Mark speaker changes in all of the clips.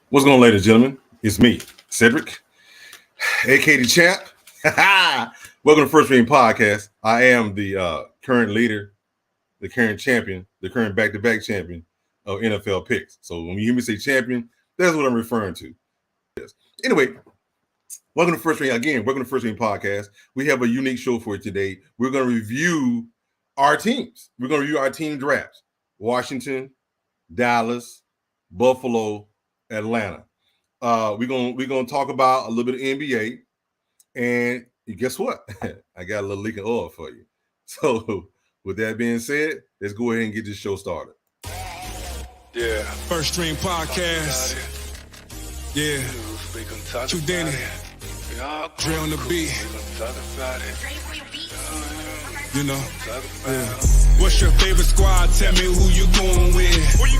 Speaker 1: What's going on, ladies and gentlemen? It's me, Cedric, aka the Champ. Welcome to First Ring Podcast. I am the current leader, the current champion, the current back-to-back champion of NFL picks. So when you hear me say champion, that's what I'm referring to. Yes. Anyway, welcome to First Ring again. Welcome to First Ring Podcast. We have a unique show for you today. We're going to review our teams. We're going to review our team drafts: Washington, Dallas, Buffalo, Atlanta. We're gonna talk about a little bit of NBA, and guess what? I got a little leak of oil for you. So, with that being said, let's go ahead and get this show started.
Speaker 2: Yeah,
Speaker 3: First Stream Podcast. Yeah, True Danny, Dre on the beat. You know, yeah. What's your favorite squad? Tell me who you going with.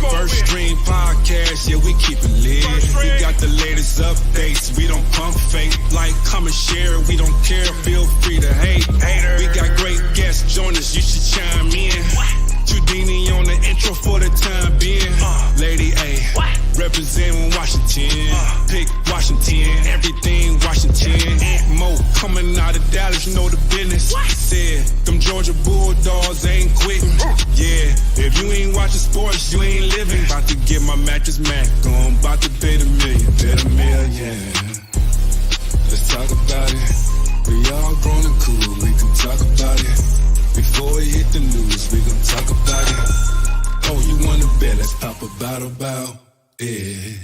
Speaker 3: First Stream Podcast, yeah, we keep it lit. We got the latest updates, we don't pump fake. Like, comment, share, we don't care, feel free to hate. We got great guests, join us, you should chime in. Trudini on the intro for the time being. Lady A, representing Washington. Pick Washington, everything Washington. Mo coming out of Dallas, know the business. Said, them Georgia Bulldogs ain't quitting. Yeah, if you ain't watching sports, you ain't living. About to get my mattress Mac on, about to bet $1 million, bet $1 million. Let's talk about it. We all grown and cool, we can talk about it. Before we hit the news, we gon' talk about it. Oh, you wanna bet? Let's pop a bottle about it.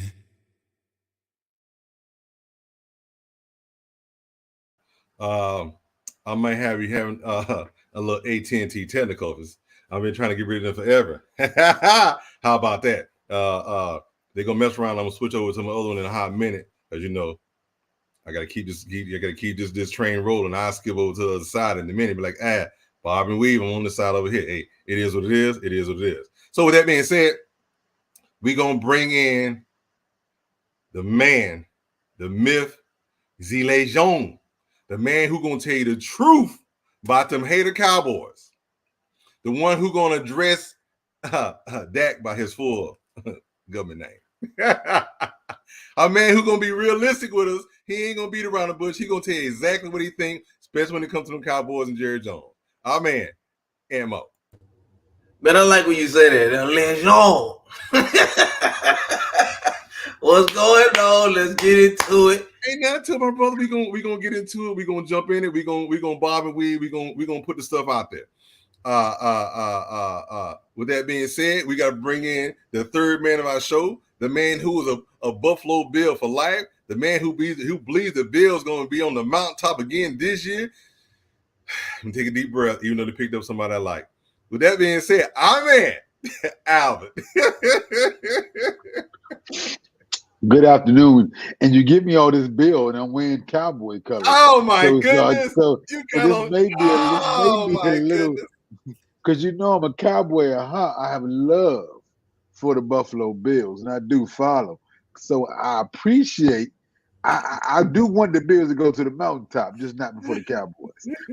Speaker 1: I might have you having a little AT&T technicals. I've been trying to get rid of them forever. How about that? They're gonna mess around. I'm gonna switch over to my other one in a hot minute, because you know I gotta keep this train rolling. I'll skip over to the other side in a minute, be like, Bob and Weave, I'm on the side over here. Hey, it is what it is. It is what it is. So with that being said, we're going to bring in the man, the myth, the legend, the man who going to tell you the truth about them hater Cowboys, the one who going to address Dak by his full government name. A man who going to be realistic with us. He ain't going to beat around the bush. He going to tell you exactly what he thinks, especially when it comes to them Cowboys and Jerry Jones. Our man, M.O.
Speaker 4: Man, I like when you say that. Legend. What's going on? Let's get into it.
Speaker 1: Ain't nothing to my brother. We gonna get into it. We gonna jump in it. We gonna bob and weave. We gonna put the stuff out there. With that being said, we gotta bring in the third man of our show, the man who is a Buffalo Bill for life, the man who believes the Bills gonna be on the mountaintop again this year. Let me take a deep breath, even though they picked up somebody I like. With that being said, I'm in Alvin.
Speaker 5: Good afternoon. And you give me all this bill, and I'm wearing cowboy colors.
Speaker 1: Oh my goodness!
Speaker 5: This may be a little, because you know I'm a cowboy at heart. I have love for the Buffalo Bills, and I do follow. So I appreciate. I do want the Bills to go to the mountaintop, just not before the Cowboys.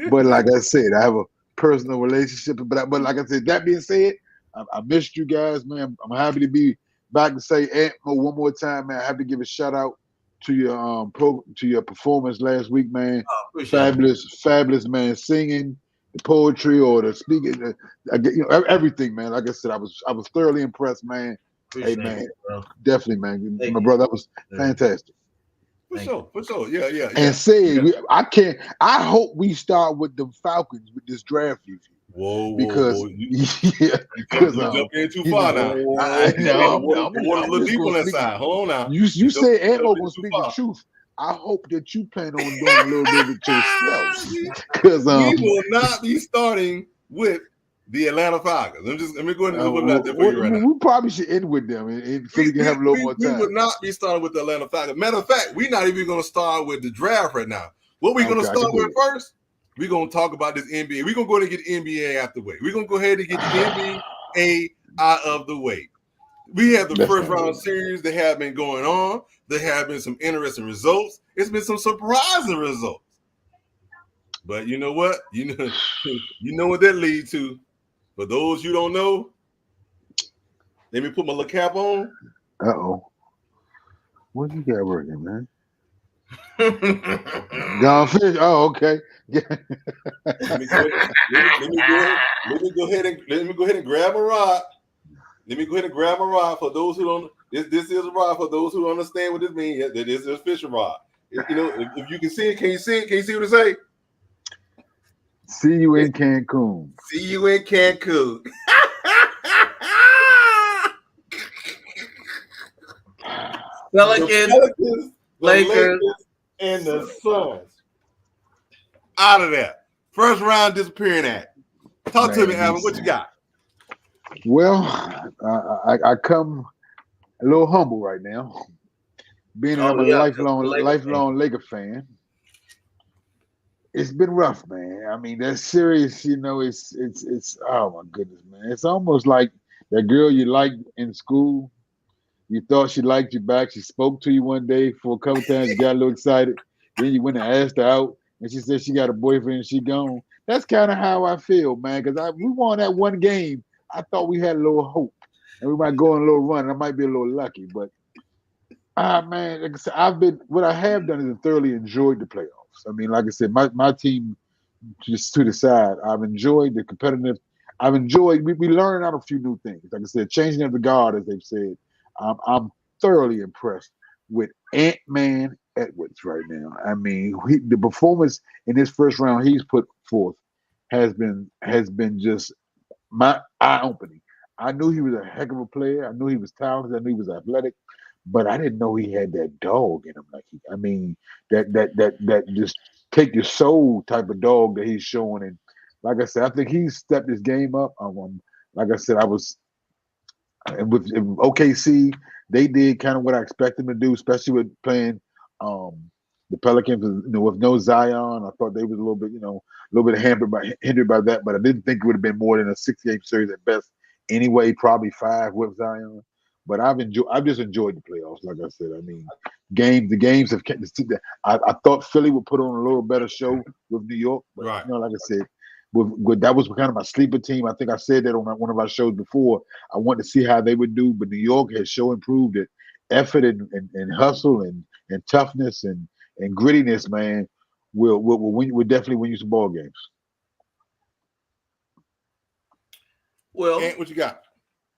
Speaker 5: But like I said, I have a personal relationship. But like I said, that being said, I missed you guys, man. I'm happy to be back to say one more time, man. I have to give a shout out to your performance last week, man. Fabulous, man. Singing, the poetry, or the speaking, everything, man. Like I said, I was thoroughly impressed, man. Appreciate hey, man, definitely, man. My brother, that was fantastic.
Speaker 1: For sure. Yeah.
Speaker 5: And I hope we start with the Falcons with this draft review.
Speaker 1: Whoa.
Speaker 5: You
Speaker 1: jump in too far now. I'm a little deep on that side. Hold on now.
Speaker 5: You say Ammo gonna speak the truth. I hope that you plan on doing a little bit with yourself. Because
Speaker 1: we will not be starting with the Atlanta Falcons. Let me go ahead and put that there for you right now.
Speaker 5: We probably should end with them, so we can have a little more time.
Speaker 1: We would not be starting with the Atlanta Falcons. Matter of fact, we're not even going to start with the draft right now. What we're going to start with first, we're going to talk about this NBA. We're going to go ahead and get the NBA out the way. We're going to go ahead and get the NBA out of the way. We have the first round series that have been going on. There have been some interesting results. It's been some surprising results. But you know what? You know what that leads to. For those you don't know, let me put my little cap on.
Speaker 5: Uh-oh. What you got working, man? Gone fish. Oh, okay. Yeah.
Speaker 1: Let me go ahead and grab a rod. Let me go ahead and grab a rod for those who don't. This is a rod for those who don't understand what this means. That is a fishing rod. You know, if you can see it, can you see it? Can you see what it say?
Speaker 5: See you in Cancun.
Speaker 1: See you in Cancun.
Speaker 4: Pelicans, Lakers,
Speaker 1: and the Suns. Out of that. First round disappearing act. Talk to me, Alvin. What you got?
Speaker 5: Well, I come a little humble right now. Being I'm a lifelong Laker fan. It's been rough, man. I mean, that series, you know, it's oh my goodness, man. It's almost like that girl you liked in school. You thought she liked you back. She spoke to you one day for a couple times. You got a little excited. Then you went and asked her out, and she said she got a boyfriend and she gone. That's kind of how I feel, man. Because we won that one game. I thought we had a little hope, and we might go on a little run. I might be a little lucky, but man, like I said, what I have done is thoroughly enjoyed the playoffs. I mean, like I said, my team just to the side. I've enjoyed the competitive. I've enjoyed. We learned out a few new things. Like I said, changing of the guard, as they've said. I'm thoroughly impressed with Ant-Man Edwards right now. I mean, the performance in this first round he's put forth has been just my eye-opening. I knew he was a heck of a player. I knew he was talented. I knew he was athletic, but I didn't know he had that dog in him. I mean, that just take your soul type of dog that he's showing. And like I said, I think he's stepped his game up. Like I said, with OKC, they did kind of what I expected them to do, especially with playing the Pelicans. You know, with no Zion, I thought they was a little bit hindered by that. But I didn't think it would have been more than a 6-game series at best. Anyway, probably 5 with Zion. But I've just enjoyed the playoffs. Like I said, I mean, the games have kept. I thought Philly would put on a little better show with New York, but
Speaker 1: right.
Speaker 5: You know, like I said. That was kind of my sleeper team. I think I said that on one of our shows before. I wanted to see how they would do, but New York has improved it. Effort and hustle and toughness and grittiness, man, will definitely win you some ball games.
Speaker 4: Well,
Speaker 1: Ant, what you got?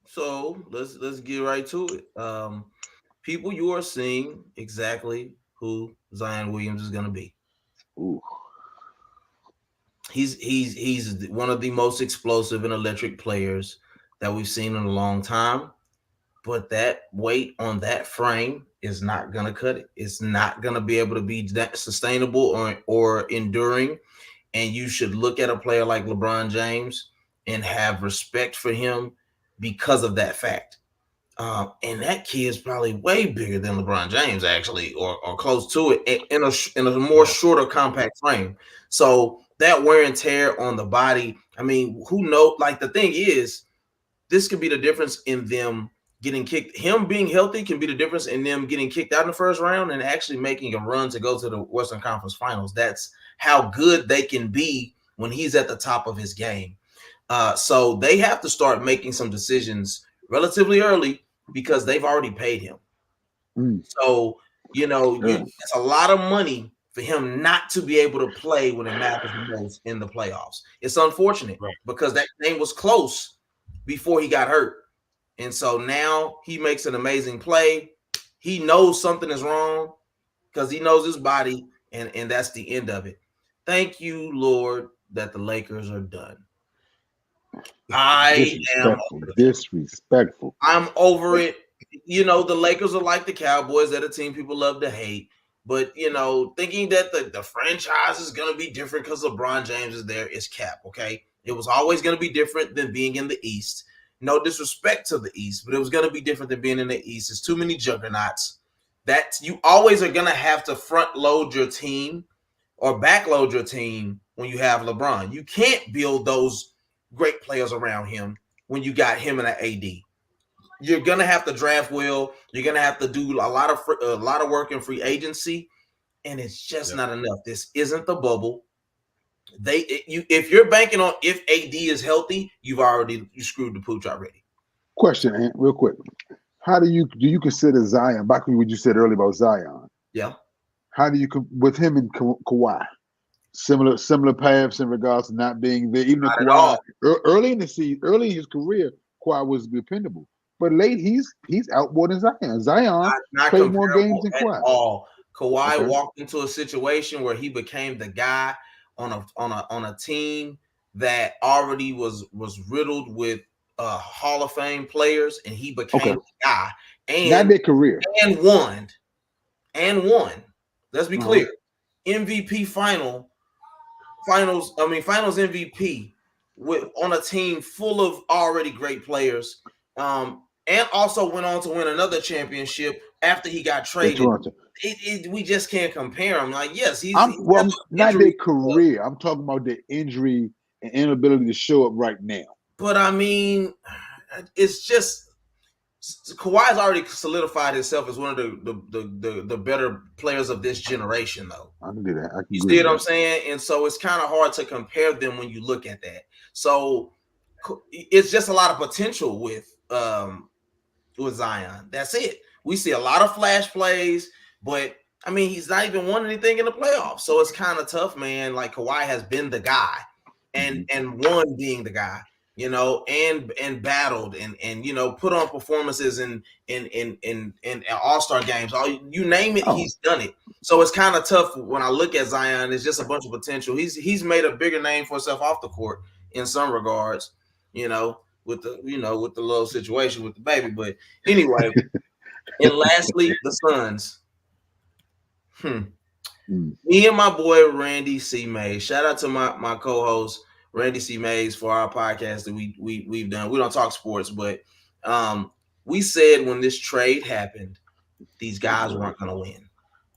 Speaker 4: So let's get right to it. People, you are seeing exactly who Zion Williams is going to be.
Speaker 5: Ooh.
Speaker 4: He's one of the most explosive and electric players that we've seen in a long time. But that weight on that frame is not going to cut it. It's not going to be able to be that sustainable or enduring. And you should look at a player like LeBron James and have respect for him because of that fact. And that kid is probably way bigger than LeBron James, actually, or close to it in a more shorter, compact frame. So that wear and tear on the body, I mean, who knows? Like, the thing is, this could be the difference in them getting kicked. Him being healthy can be the difference in them getting kicked out in the first round and actually making a run to go to the Western Conference Finals. That's how good they can be when he's at the top of his game. So they have to start making some decisions relatively early because they've already paid him. So, you know, it's a lot of money for him not to be able to play when it matters the most in the playoffs. It's unfortunate because that game was close before he got hurt. And so now he makes an amazing play. He knows something is wrong because he knows his body, and that's the end of it. Thank you, Lord, that the Lakers are done.
Speaker 5: Disrespectful.
Speaker 4: I'm over it. You know, the Lakers are like the Cowboys. They're the team people love to hate. But, you know, thinking that the franchise is going to be different because LeBron James is there is cap, okay? It was always going to be different than being in the East. No disrespect to the East, but it was going to be different than being in the East. There's too many juggernauts. That you always are going to have to front load your team or back load your team when you have LeBron. You can't build those great players around him when you got him and an AD. You're gonna have to draft well. You're gonna have to do a lot of work in free agency, and it's just not enough. This isn't the bubble. If you're banking on if AD is healthy, you screwed the pooch already.
Speaker 5: Question, Ant, real quick. How do you consider Zion? Back to what you said earlier about Zion.
Speaker 4: Yeah.
Speaker 5: How do you with him and Kawhi? Similar paths in regards to not being there. Even though Kawhi early in the season, early in his career, Kawhi was dependable. But late, he's out more than Zion. Zion
Speaker 4: not
Speaker 5: played more games than Kawhi.
Speaker 4: All. Kawhi walked into a situation where he became the guy on a team that already was riddled with Hall of Fame players, and he became the guy. And
Speaker 5: not their career.
Speaker 4: And won. Let's be clear. MVP finals MVP on a team full of already great players. And also went on to win another championship after he got traded. We just can't compare him. Like, yes, he's
Speaker 5: not their career. I'm talking about the injury and inability to show up right now.
Speaker 4: But I mean, it's just Kawhi's already solidified himself as one of the better players of this generation, though.
Speaker 5: I can do that.
Speaker 4: You see what I'm saying? And so it's kind of hard to compare them when you look at that. So it's just a lot of potential with Zion. That's it. We see a lot of flash plays, but I mean, he's not even won anything in the playoffs. So it's kind of tough, man. Like, Kawhi has been the guy and won being the guy, you know, and battled and you know, put on performances in all-star games. You name it, he's done it. So it's kind of tough when I look at Zion. It's just a bunch of potential. He's made a bigger name for himself off the court in some regards, you know, with the little situation with the baby. But anyway, and lastly, the Suns. Me and my boy Randy C. Mays. Shout out to my co-host Randy C. Mays for our podcast that we've done. We don't talk sports, but we said when this trade happened, these guys weren't going to win.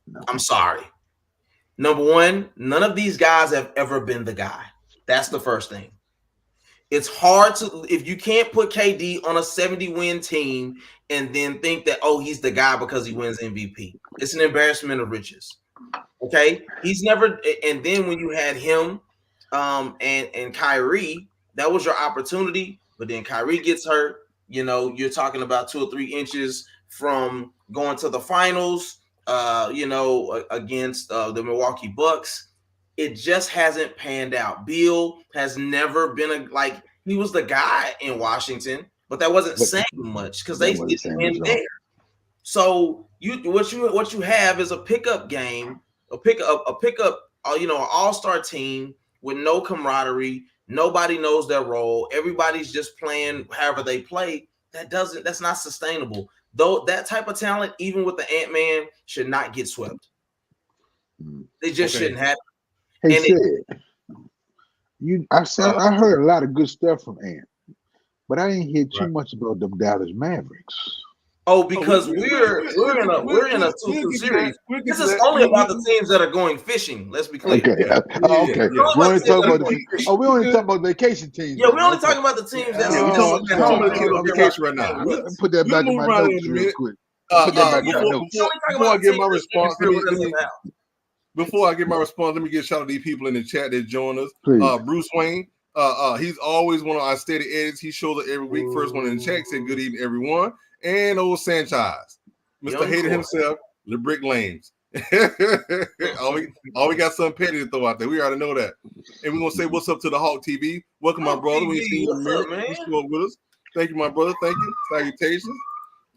Speaker 4: No. I'm sorry. Number one, none of these guys have ever been the guy. That's the first thing. It's hard if you can't put KD on a 70-win team and then think that, oh, he's the guy because he wins MVP. It's an embarrassment of riches. Okay? He's never – and then when you had him and Kyrie, that was your opportunity, but then Kyrie gets hurt. You know, you're talking about 2 or 3 inches from going to the finals, you know, against the Milwaukee Bucks. It just hasn't panned out. Beal has never been he was the guy in Washington, but that wasn't saying much because they didn't win there. So what you have is a pickup game, a pickup, you know, an all-star team with no camaraderie. Nobody knows their role. Everybody's just playing however they play. That's not sustainable. Though that type of talent, even with the Ant-Man, should not get swept. They just shouldn't happen.
Speaker 5: I heard a lot of good stuff from Ant, but I didn't hear too much about them Dallas Mavericks.
Speaker 4: Oh, because we're in a 2-2 series. This is only about the teams that are going fishing. Let's be clear.
Speaker 5: Okay. Okay. We only talking about vacation teams.
Speaker 4: Yeah, we're only talking about the teams that
Speaker 1: are on vacation right now.
Speaker 5: Put that back in my notes real quick.
Speaker 1: Before I get my response, before I get my response, let me get a shout out to these people in the chat that joined us. Bruce Wayne, he's always one of our steady edits. He shows up every week. First one in the chat said, "Good evening, everyone." And old Sanchez, Mr. Hater himself, LeBrick Lanes. all we got something petty to throw out there. We already know that. And we're gonna say what's up to the Hawk TV. Welcome, my brother. We see you in the mirror. You still up with us. Thank you, my brother. Thank you. Salutations.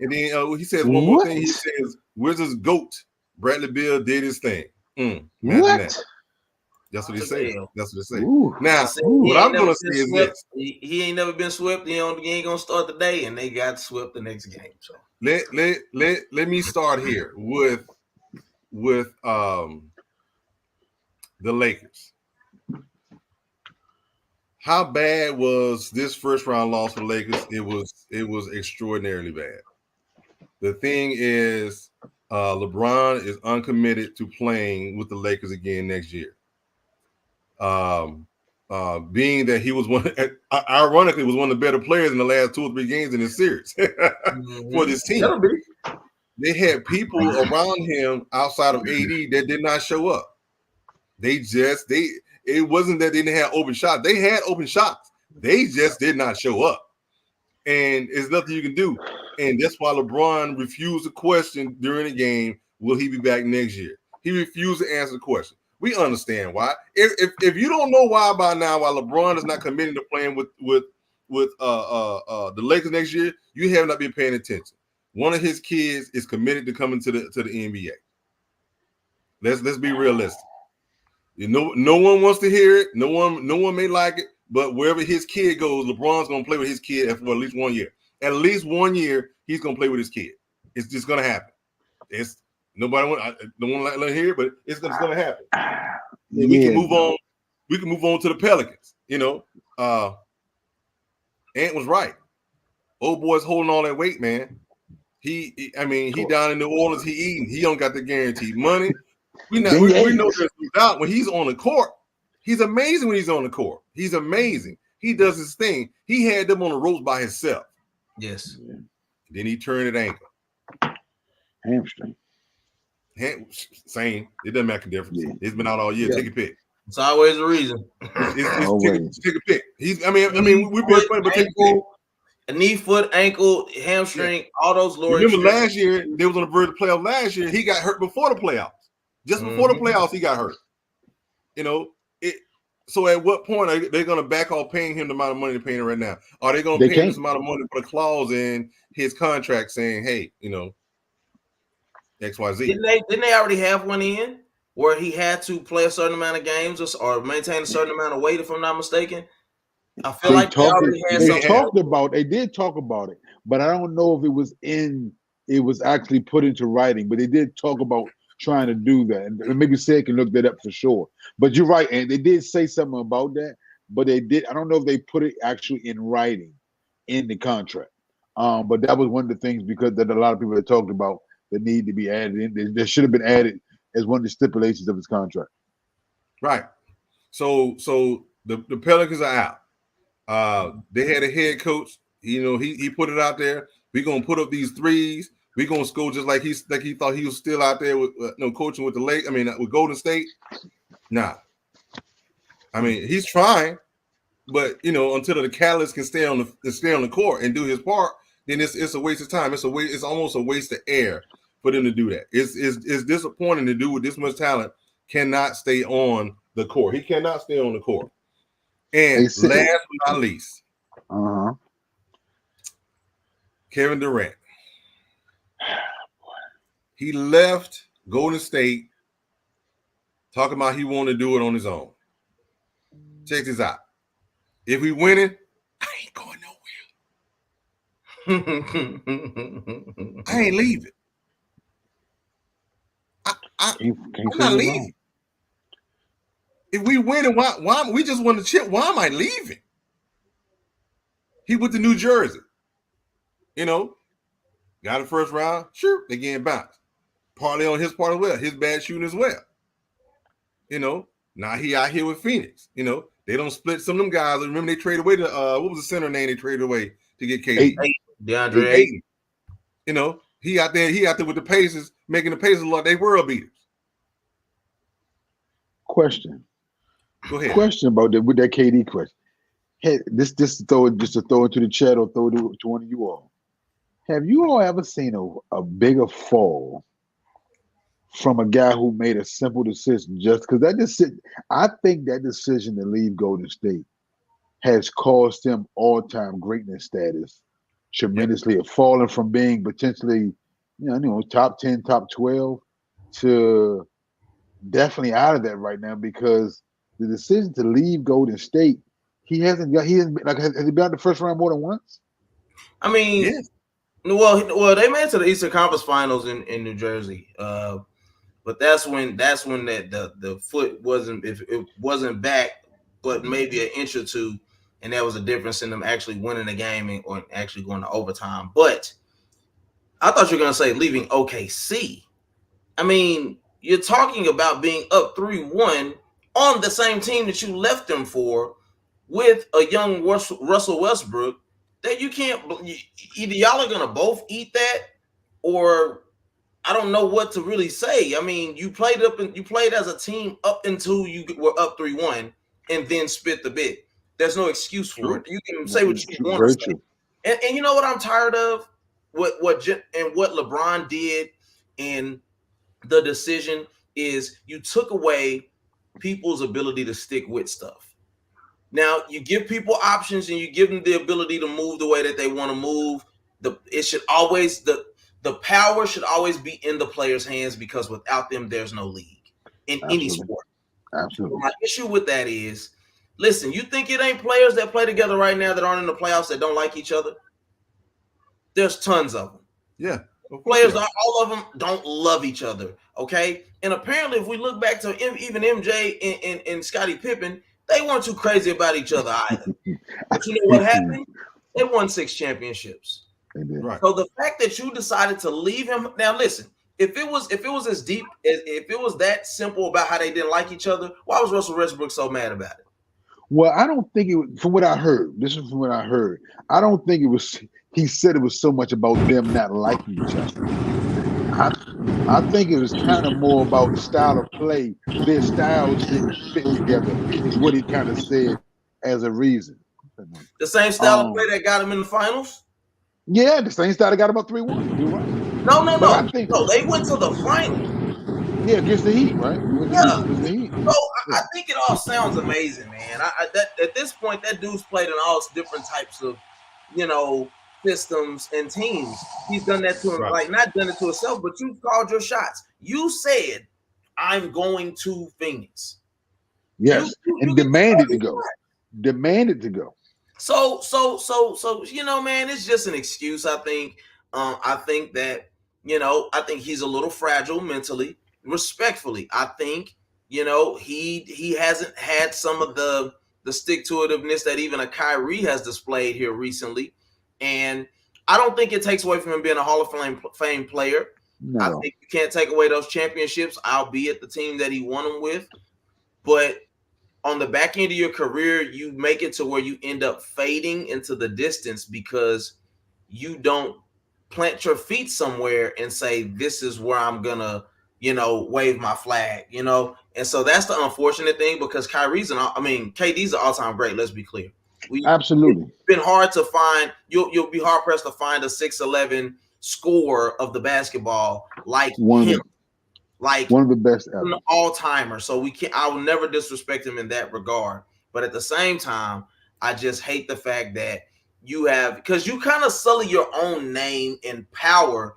Speaker 1: And then he says one more thing. He says, "Wizards GOAT." Bradley Beal did his thing. That. That's what he said. That's what they say. Now, what I'm gonna say is this:
Speaker 4: he ain't never been swept. He ain't gonna start the day, and they got swept the next game. So
Speaker 1: let me start here with the Lakers. How bad was this first round loss for the Lakers? It was extraordinarily bad. The thing is, LeBron is uncommitted to playing with the Lakers again next year. Being that he was ironically was one of the better players in the last 2 or 3 games in this series for this team. They had people around him outside of AD that did not show up. It wasn't that they didn't have open shots. They had open shots. They just did not show up. And there's nothing you can do. And that's why LeBron refused the question during the game, will he be back next year? He refused to answer the question. We understand why. If you don't know why by now, why LeBron is not committing to playing with the Lakers next year, you have not been paying attention. One of his kids is committed to coming to the NBA. Let's be realistic. No one wants to hear it. No one may like it, but wherever his kid goes, LeBron's gonna play with his kid for at least 1 year. At least 1 year, he's gonna play with his kid. It's just gonna happen. It's nobody don't want to let hear it, but it's gonna happen. We can move on. We can move on to the Pelicans. Ant was right. Old boy's holding all that weight, man. He down in New Orleans. He eating. He don't got the guaranteed money. We know there's no doubt when he's on the court. He's amazing when he's on the court. He's amazing. He does his thing. He had them on the ropes by himself.
Speaker 4: Yes.
Speaker 1: Then he turned it ankle.
Speaker 5: Hamstring.
Speaker 1: Same. It doesn't make a difference.
Speaker 5: Yeah.
Speaker 1: It's been out all year. Yeah. Take a pick.
Speaker 4: It's always a reason.
Speaker 1: Take a pick. We've been funny, but take a pick.
Speaker 4: A knee, foot, ankle, hamstring, all those lower.
Speaker 1: Remember last year, they was on the verge of the playoffs. Last year, he got hurt before the playoffs. Just before the playoffs, he got hurt. So at what point are they going to back off paying him the amount of money they're paying him right now? Are they going to pay him this amount of money for a clause in his contract saying, hey, X, Y, Z?
Speaker 4: Didn't they already have one in where he had to play a certain amount of games or maintain a certain amount of weight, if I'm not mistaken? I feel
Speaker 5: they
Speaker 4: like
Speaker 5: they did talk about it, but I don't know if it was actually put into writing, but they did talk about trying to do that. And maybe Sid can look that up for sure. But you're right, and they did say something about that, but I don't know if they put it actually in writing in the contract. But that was one of the things because that a lot of people had talked about that need to be added in. There should have been added as one of the stipulations of his contract.
Speaker 1: Right. So the Pelicans are out. They had a head coach. He put it out there. We're gonna put up these threes. We're gonna score just like he thought he was still out there with coaching with the with Golden State. Nah. He's trying, but until the catalyst can stay on the court and do his part, then it's a waste of time. It's almost a waste of air for them to do that. It's disappointing to do with this much talent cannot stay on the court. He cannot stay on the court. And last but not least, Kevin Durant. He left Golden State talking about he wanted to do it on his own. Check this out. If we winning, I ain't going nowhere. I ain't leaving. I'm not leaving. If we winning, why we just won the chip? Why am I leaving? He went to New Jersey. Got a first round. Sure, they getting bounced. Partly on his part as well. His bad shooting as well. Now he out here with Phoenix. They don't split some of them guys. Remember they traded away what was the center name they traded away to get KD?
Speaker 4: DeAndre Ayton.
Speaker 1: He out there with the Pacers, making the Pacers look like they world beaters.
Speaker 5: Question.
Speaker 1: Go ahead.
Speaker 5: Question about that with that KD question. Hey, this to throw into the chat or throw it to one of you all. Have you all ever seen a bigger fall from a guy who made a simple decision just because I think that decision to leave Golden State has caused him all-time greatness status tremendously. Yep. Falling from being potentially, top 10, top 12 to definitely out of that right now because the decision to leave Golden State, has he been out the first round more than once?
Speaker 4: Yes. Well, they made it to the Eastern Conference Finals in New Jersey. But that's when the foot wasn't back, but maybe an inch or two, and that was a difference in them actually winning the game or actually going to overtime. But I thought you were gonna say leaving OKC. You're talking about being up 3-1 on the same team that you left them for, with a young Russell Westbrook. That you can't. Either y'all are gonna both eat that, or I don't know what to really say. You played as a team up until you were up 3-1, and then spit the bit. There's no excuse for it. You can say what you want to say. And you know what I'm tired of? what LeBron did in the decision is you took away people's ability to stick with stuff. Now you give people options and you give them the ability to move the way that they want to move. The power should always be in the players' hands, because without them, there's no league in any sport.
Speaker 5: Absolutely.
Speaker 4: My issue with that is, listen, you think it ain't players that play together right now that aren't in the playoffs that don't like each other? There's tons of them.
Speaker 1: Yeah.
Speaker 4: Players, all of them don't love each other, okay? And apparently, if we look back to even MJ and Scottie Pippen, they weren't too crazy about each other either. But you know what happened? They won 6 championships.
Speaker 1: Right.
Speaker 4: So the fact that you decided to leave him, now listen, if it was as deep, if it was that simple about how they didn't like each other, why was Russell Westbrook so mad about it?
Speaker 5: Well, I don't think it was, from what I heard, this is from what I heard, I don't think it was, he said it was so much about them not liking each other. I think it was kind of more about the style of play. Their styles didn't fit together, is what he kind of said as a reason.
Speaker 4: The same style of play that got him in the finals?
Speaker 5: Yeah, the same style that got him up 3-1. You're right.
Speaker 4: No. They went to the final.
Speaker 5: Yeah, against the Heat, right? Against the Heat.
Speaker 4: So I think it all sounds amazing, man. At this point, that dude's played in all different types of, systems and teams. He's done that to him, like not done it to himself, but you called your shots. You said, "I'm going to Phoenix."
Speaker 5: Yes, and demanded to go. Demanded to go.
Speaker 4: So, man, it's just an excuse. I think that, I think he's a little fragile mentally. Respectfully, I think, he hasn't had some of the stick-to-itiveness that even a Kyrie has displayed here recently. And I don't think it takes away from him being a Hall of Fame player. No. I think you can't take away those championships, albeit the team that he won them with. But on the back end of your career, you make it to where you end up fading into the distance because you don't plant your feet somewhere and say, this is where I'm going to, wave my flag, And so that's the unfortunate thing, because KD's an all-time great, let's be clear.
Speaker 5: Absolutely.
Speaker 4: It's been hard to find, you'll be hard-pressed to find a 6'11" scorer of the basketball like him. Like
Speaker 5: one of the best ever.
Speaker 4: An all-timer. So I will never disrespect him in that regard. But at the same time, I just hate the fact that because you kind of sully your own name and power,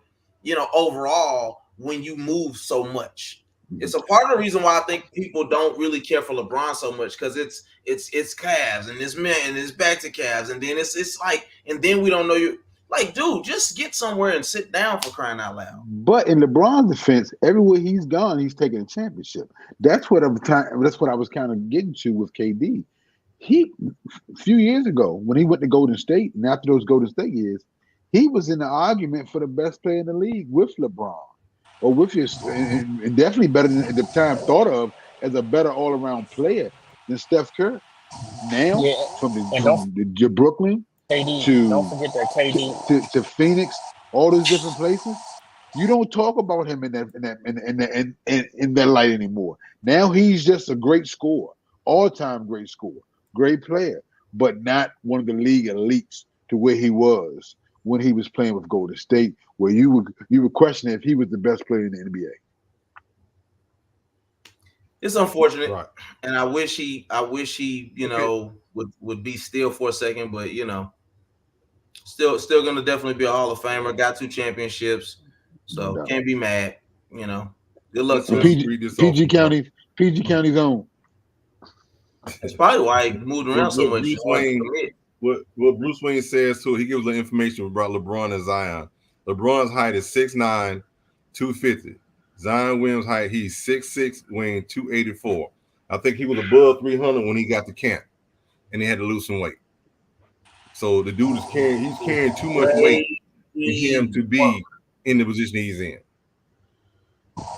Speaker 4: overall when you move so much. It's a part of the reason why I think people don't really care for LeBron so much, because it's Cavs and it's men and it's back to Cavs, and then it's like, and then we don't know you. Like, dude, just get somewhere and sit down, for crying out loud.
Speaker 5: But in LeBron's defense, everywhere he's gone, he's taking a championship. That's what I was kind of getting to with KD. A few years ago, when he went to Golden State, and after those Golden State years, he was in the argument for the best player in the league with LeBron, or with and definitely better than at the time thought of as a better all-around player than Steph Curry. Now, from the Brooklyn.
Speaker 2: KD, don't forget that KD
Speaker 5: to Phoenix, all those different places. You don't talk about him in that light anymore. Now he's just a great scorer, all-time great scorer, great player, but not one of the league elites to where he was when he was playing with Golden State, where you were questioning if he was the best player in the NBA.
Speaker 4: It's unfortunate, right. And I wish he, would be still for a second, but still going to definitely be a Hall of Famer. Got 2 championships, so can't be mad. Good luck to him.
Speaker 5: PG County's own.
Speaker 4: That's probably why he moved around so much.
Speaker 1: What Bruce Wayne says too, he gives the information about LeBron and Zion. LeBron's height is 6'9", 250. Zion Williams' height, he's 6'6", weighing 284. I think he was above 300 when he got to camp, and he had to lose some weight. So the dude he's carrying too much weight for him to be in the position he's in.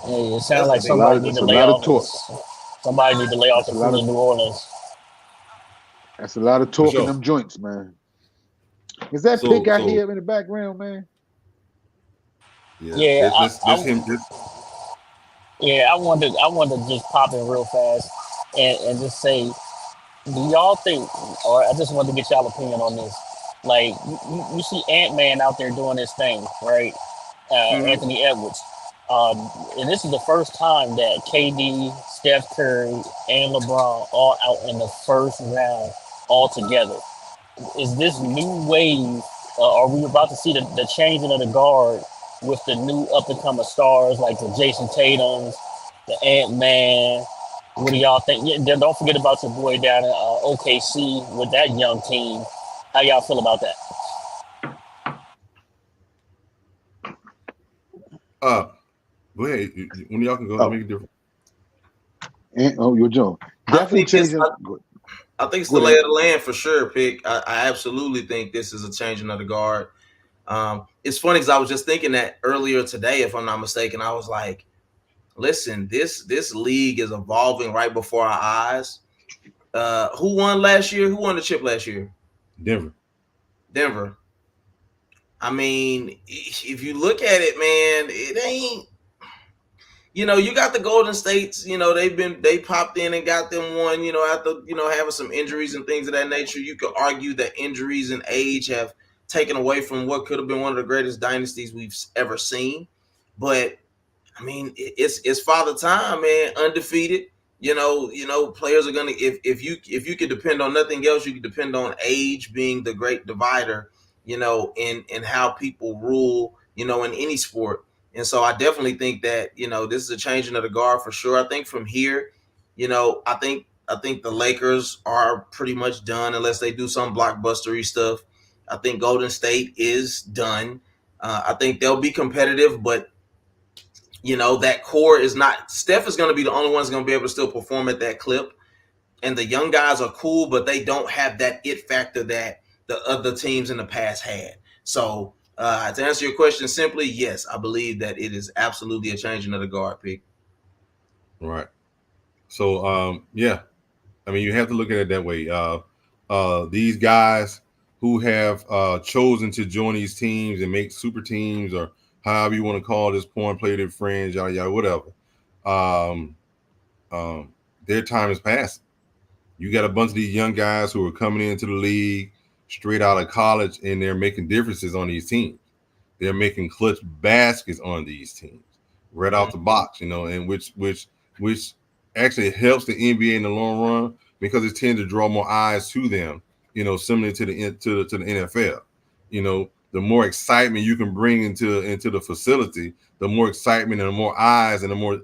Speaker 2: Hey, it sounds like somebody need to lay off. Somebody need to lay off the foot in New Orleans.
Speaker 5: That's a lot of talk in them joints, man. Is that pick out here in the background, man?
Speaker 2: Yeah, I wanted to just pop in real fast and just say, do y'all think, or I just wanted to get y'all opinion on this, Like you see Ant-Man out there doing his thing, right? Anthony Edwards. And this is the first time that KD, Steph Curry, and LeBron all out in the first round all together. Is this new wave? Are we about to see the changing of the guard with the new up and coming stars like the Jason Tatum's, the Ant-Man? What do y'all think? Yeah, don't forget about your boy down in OKC with that young team. How y'all feel about that?
Speaker 1: Go ahead. When y'all can go, make a difference.
Speaker 5: You're Joe. Definitely changing.
Speaker 4: I think it's the lay of the land for sure, Pick. I absolutely think this is a changing of the guard. It's funny because I was just thinking that earlier today, if I'm not mistaken. I was like, listen, this league is evolving right before our eyes. Who won last year? Who won the chip last year? Denver. I mean, if you look at it, man, it ain't. You got the Golden States. They popped in and got them one. After having some injuries and things of that nature. You could argue that injuries and age have taken away from what could have been one of the greatest dynasties we've ever seen. But I mean, it's father time, man. Undefeated. Players are gonna if you could depend on nothing else, you could depend on age being the great divider. In how people rule. In any sport. And so I definitely think that, this is a changing of the guard for sure. I think from here, I think the Lakers are pretty much done unless they do some blockbustery stuff. I think Golden State is done. I think they'll be competitive, but that core is not. Steph is going to be the only one that's going to be able to still perform at that clip. And the young guys are cool, but they don't have that it factor that the other teams in the past had. So to answer your question simply, yes, I believe that it is absolutely a changing of the guard, Pick.
Speaker 1: Right. So, yeah, I mean, you have to look at it that way. These guys who have chosen to join these teams and make super teams or however you want to call this, porn play their friends, yada, yada, whatever. Their time is passing. You got a bunch of these young guys who are coming into the league straight out of college, and they're making differences on these teams. They're making clutch baskets on these teams right out the box, and which actually helps the NBA in the long run because it tends to draw more eyes to them, similar to the NFL. The more excitement you can bring into the facility, the more excitement and the more eyes and the more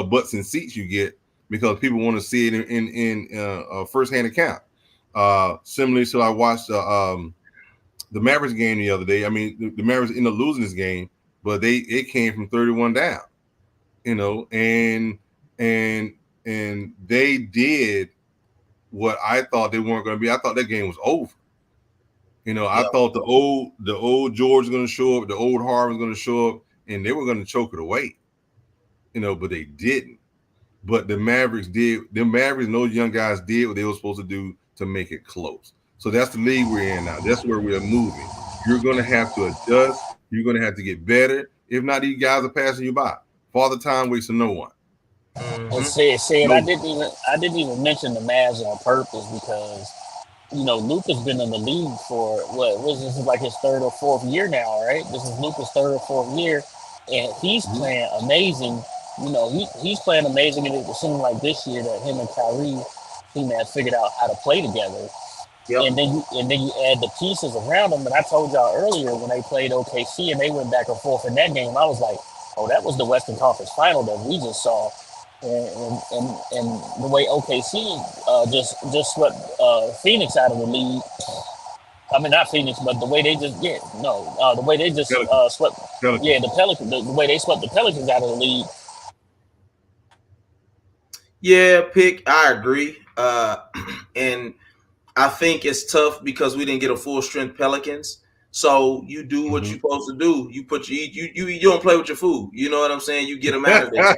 Speaker 1: butts and seats you get because people want to see it in firsthand account. Similarly, so I watched the Mavericks game the other day. I mean, the Mavericks ended up losing this game, but it came from 31 down, and they did what I thought they weren't going to be. I thought that game was over. I thought the old George was going to show up, the old Harvard was going to show up, and they were going to choke it away. But they didn't. But the Mavericks did. The Mavericks and those young guys did what they were supposed to do to make it close. So that's the league we're in now. That's where we're moving. You're going to have to adjust. You're going to have to get better. If not, these guys are passing you by. Father time waits for no one.
Speaker 2: And said I didn't even mention the Mavs on purpose because Luka's been in the league for this is like his third or fourth year now, right? This is Luka's third or fourth year, and he's playing amazing. He's playing amazing, and it seemed like this year that him and Kyrie team had figured out how to play together. Yep. And then you add the pieces around them. And I told y'all earlier when they played OKC and they went back and forth in that game, I was like, oh, that was the Western Conference Final that we just saw. And the way OKC just swept Phoenix out of the league. I mean, not Phoenix, but the way they just the way they just swept the Pelicans. The way they swept the Pelicans out of the league.
Speaker 4: Yeah, Pick. I agree. And I think it's tough because we didn't get a full strength Pelicans. So you do what you're supposed to do. You put you don't play with your food. You know what I'm saying? You get them out of there.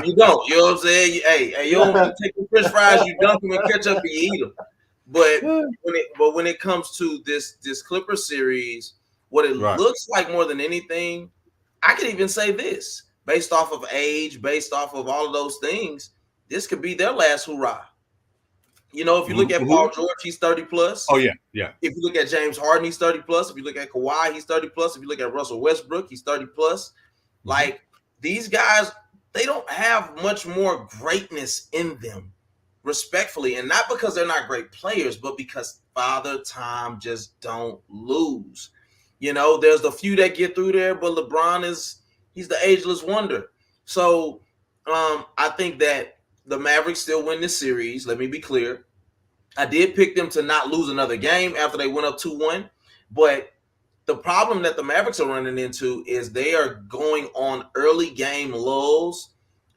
Speaker 4: You don't. You know what I'm saying? Hey, you don't take the French fries. You dunk them in ketchup and you eat them. But when it comes to this Clipper series, what it looks like more than anything, I could even say this based off of age, based off of all of those things. This could be their last hurrah. You know, if you look at Paul George, he's 30 plus.
Speaker 1: Oh, yeah.
Speaker 4: If you look at James Harden, he's 30 plus. If you look at Kawhi, he's 30 plus. If you look at Russell Westbrook, he's 30 plus. Like, these guys, they don't have much more greatness in them, respectfully. And not because they're not great players, but because Father Time just don't lose. You know, there's the few that get through there, but LeBron he's the ageless wonder. So I think that the Mavericks still win this series. Let me be clear. I did pick them to not lose another game after they went up 2-1. But the problem that the Mavericks are running into is they are going on early game lulls,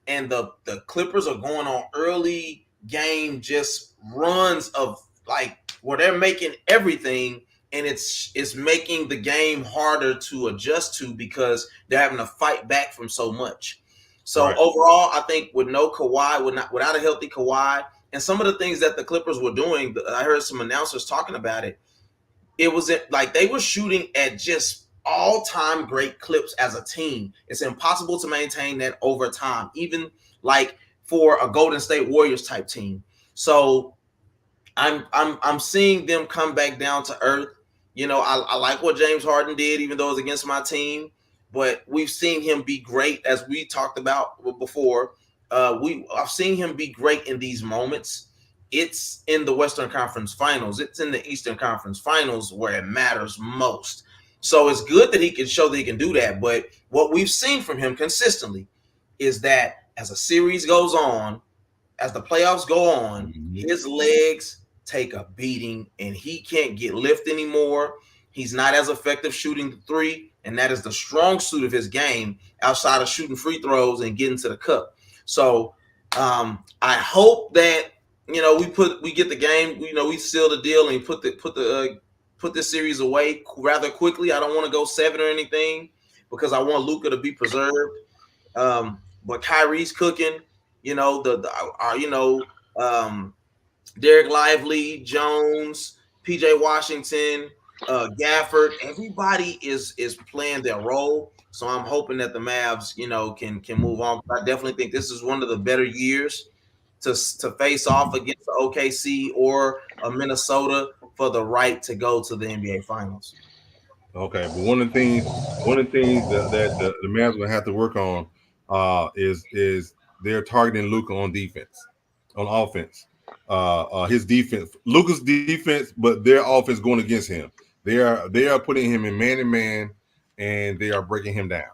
Speaker 4: and the Clippers are going on early game just runs of like where they're making everything, and it's making the game harder to adjust to because they're having to fight back from so much. So overall, I think with no Kawhi, without a healthy Kawhi, and some of the things that the Clippers were doing, I heard some announcers talking about it. It was like they were shooting at just all-time great clips as a team. It's impossible to maintain that over time, even like for a Golden State Warriors type team. So I'm seeing them come back down to earth. You know, I like what James Harden did, even though it was against my team. But we've seen him be great, as we talked about before. I've seen him be great in these moments. It's in the Western Conference Finals. It's in the Eastern Conference Finals where it matters most. So it's good that he can show that he can do that. But what we've seen from him consistently is that as a series goes on, as the playoffs go on, his legs take a beating and he can't get lift anymore. He's not as effective shooting the three, and that is the strong suit of his game outside of shooting free throws and getting to the cup. So I hope that, you know, we get the game, you know, we seal the deal and put this series away rather quickly. I don't want to go 7 or anything because I want Luka to be preserved. But Kyrie's cooking, you know, Derek Lively, Jones, PJ Washington, Gafford, everybody is playing their role. So I'm hoping that the Mavs, you know, can move on. I definitely think this is one of the better years to face off against the OKC or a Minnesota for the right to go to the NBA Finals.
Speaker 1: Okay, but one of the things that the Mavs are gonna have to work on is they're targeting Luka on offense. His defense, Luka's defense, but their offense going against him. They are putting him in man-to-man, and they are breaking him down.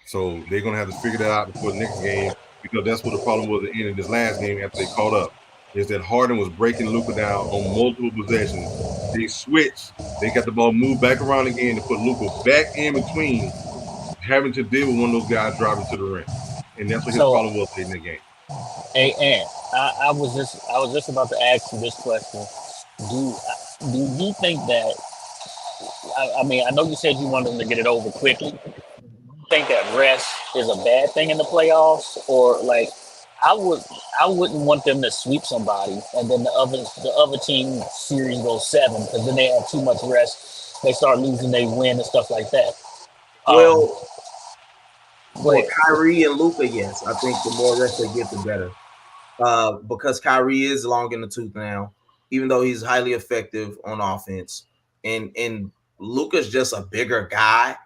Speaker 1: So they're gonna have to figure that out before the next game, because that's what the problem was at the end of this last game after they caught up. Is that Harden was breaking Luka down on multiple possessions. They switched. They got the ball moved back around again to put Luka back in between, having to deal with one of those guys driving to the rim, and that's what his problem was in the game.
Speaker 2: Hey, Ant, I was just about to ask you this question. Do you think that? I mean, I know you said you wanted them to get it over quickly. Do you think that rest is a bad thing in the playoffs, or like? I wouldn't want them to sweep somebody and then the other team series goes 7 because then they have too much rest. They start losing, they win and stuff like that.
Speaker 4: Well, for Kyrie and Luka, yes, I think the more rest they get, the better. Because Kyrie is long in the tooth now, even though he's highly effective on offense, and Luka's just a bigger guy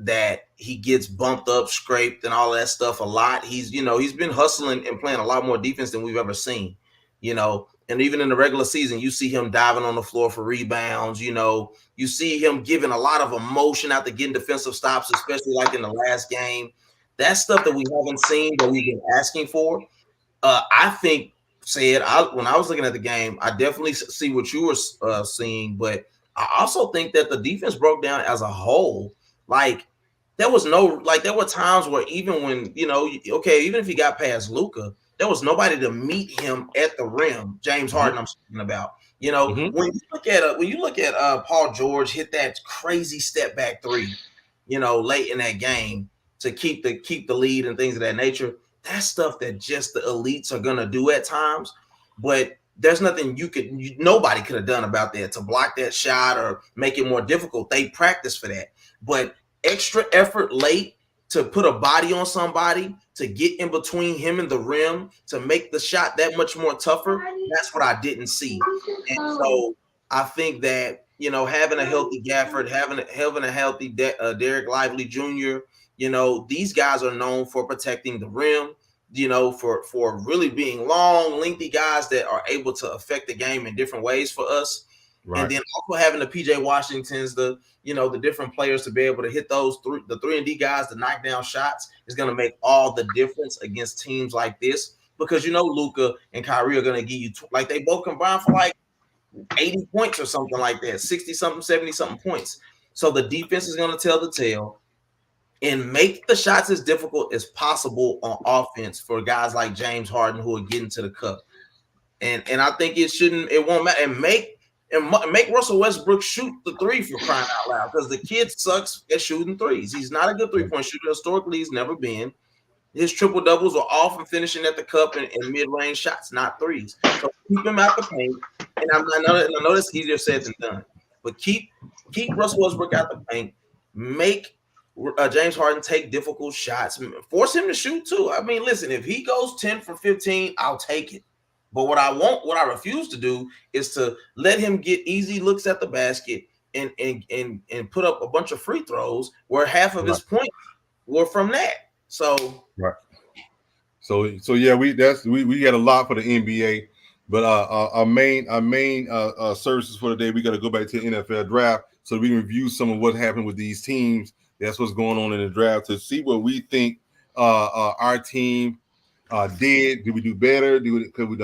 Speaker 4: that he gets bumped up, scraped, and all that stuff a lot. He's been hustling and playing a lot more defense than we've ever seen, you know, and even in the regular season, you see him diving on the floor for rebounds, you know, you see him giving a lot of emotion after getting defensive stops, especially like in the last game. That's stuff that we haven't seen, that we've been asking for. I think, when I was looking at the game, I definitely see what you were seeing, but I also think that the defense broke down as a whole. Like, there were times where even when, you know, okay, even if he got past Luka, there was nobody to meet him at the rim. James Harden, I'm speaking about. You know, when you look at Paul George hit that crazy step back 3, you know, late in that game to keep the lead and things of that nature, that's stuff that just the elites are gonna do at times. But there's nothing nobody could have done about that to block that shot or make it more difficult. They practice for that. But extra effort late to put a body on somebody, to get in between him and the rim, to make the shot that much more tougher. That's what I didn't see. And so I think that, you know, having a healthy Gafford, having a healthy Derek Lively Jr., you know, these guys are known for protecting the rim, you know, for really being long, lengthy guys that are able to affect the game in different ways for us. Right. And then also having the PJ Washingtons, the different players to be able to hit those the 3-and-D guys to knock down shots is going to make all the difference against teams like this, because you know Luka and Kyrie are going to give you like they both combined for like 80 points or something like that, 60 something, 70 something points. So the defense is going to tell the tale and make the shots as difficult as possible on offense for guys like James Harden who are getting to the cup. And I think it won't matter. And make Russell Westbrook shoot the three, for crying out loud, because the kid sucks at shooting threes. He's not a good three-point shooter. Historically, he's never been. His triple doubles are often finishing at the cup and mid-range shots, not threes. So keep him out the paint. And I know that's easier said than done. But keep Russell Westbrook out the paint. Make James Harden take difficult shots. Force him to shoot too. I mean, listen, if he goes 10 for 15, I'll take it. But what I refuse to do is to let him get easy looks at the basket and put up a bunch of free throws where half of his points were from that. So
Speaker 1: So yeah, we got a lot for the NBA, but our main services for the day, we got to go back to the NFL draft so we can review some of what happened with these teams. That's what's going on in the draft to see what we think our team did. Did we do better? Could we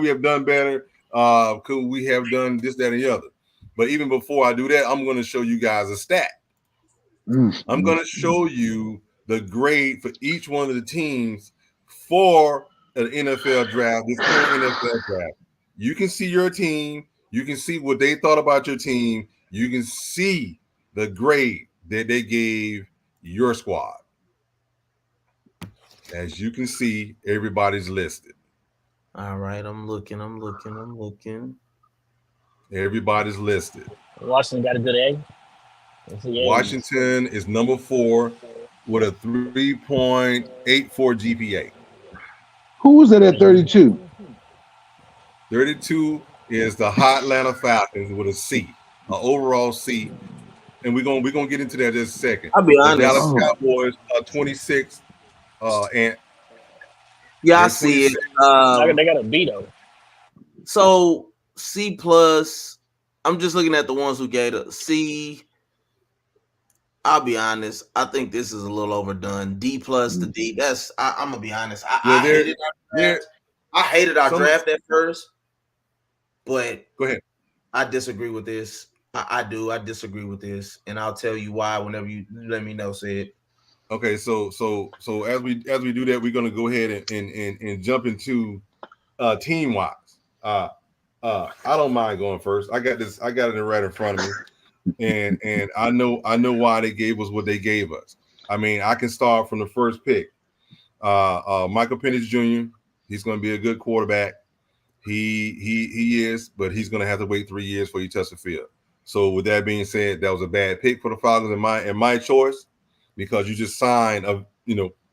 Speaker 1: have done better? Could we have done this, that, and the other? But even before I do that, I'm going to show you guys a stat. I'm going to show you the grade for each one of the teams for an NFL draft, this current NFL draft. You can see your team. You can see what they thought about your team. You can see the grade that they gave your squad. As you can see, everybody's listed.
Speaker 4: All right, I'm looking.
Speaker 1: Everybody's listed.
Speaker 2: Washington got a good A.
Speaker 1: Washington is number 4 with a 3.84 GPA.
Speaker 5: Who was it at 32?
Speaker 1: 32 is the Hot Atlanta Falcons with a C, an overall C. And we're gonna get into that in just a second.
Speaker 4: I'll be honest.
Speaker 1: The Dallas Cowboys are 26. And
Speaker 4: yeah, I see it.
Speaker 2: They got a B though.
Speaker 4: So C plus. I'm just looking at the ones who gave a C. I'll be honest. I think this is a little overdone. D plus the D. I'm gonna be honest. I hated our draft at first, but
Speaker 1: go ahead.
Speaker 4: I disagree with this. I do. I disagree with this, and I'll tell you why whenever you let me know. Say it.
Speaker 1: Okay, so as we do that, we're gonna go ahead and jump into team wise. I don't mind going first. I got it right in front of me. And I know why they gave us what they gave us. I mean, I can start from the first pick. Michael Penix Jr. He's going to be a good quarterback. He is, but he's going to have to wait 3 years before he touches the field. So with that being said, that was a bad pick for the Falcons in my choice, because you just signed a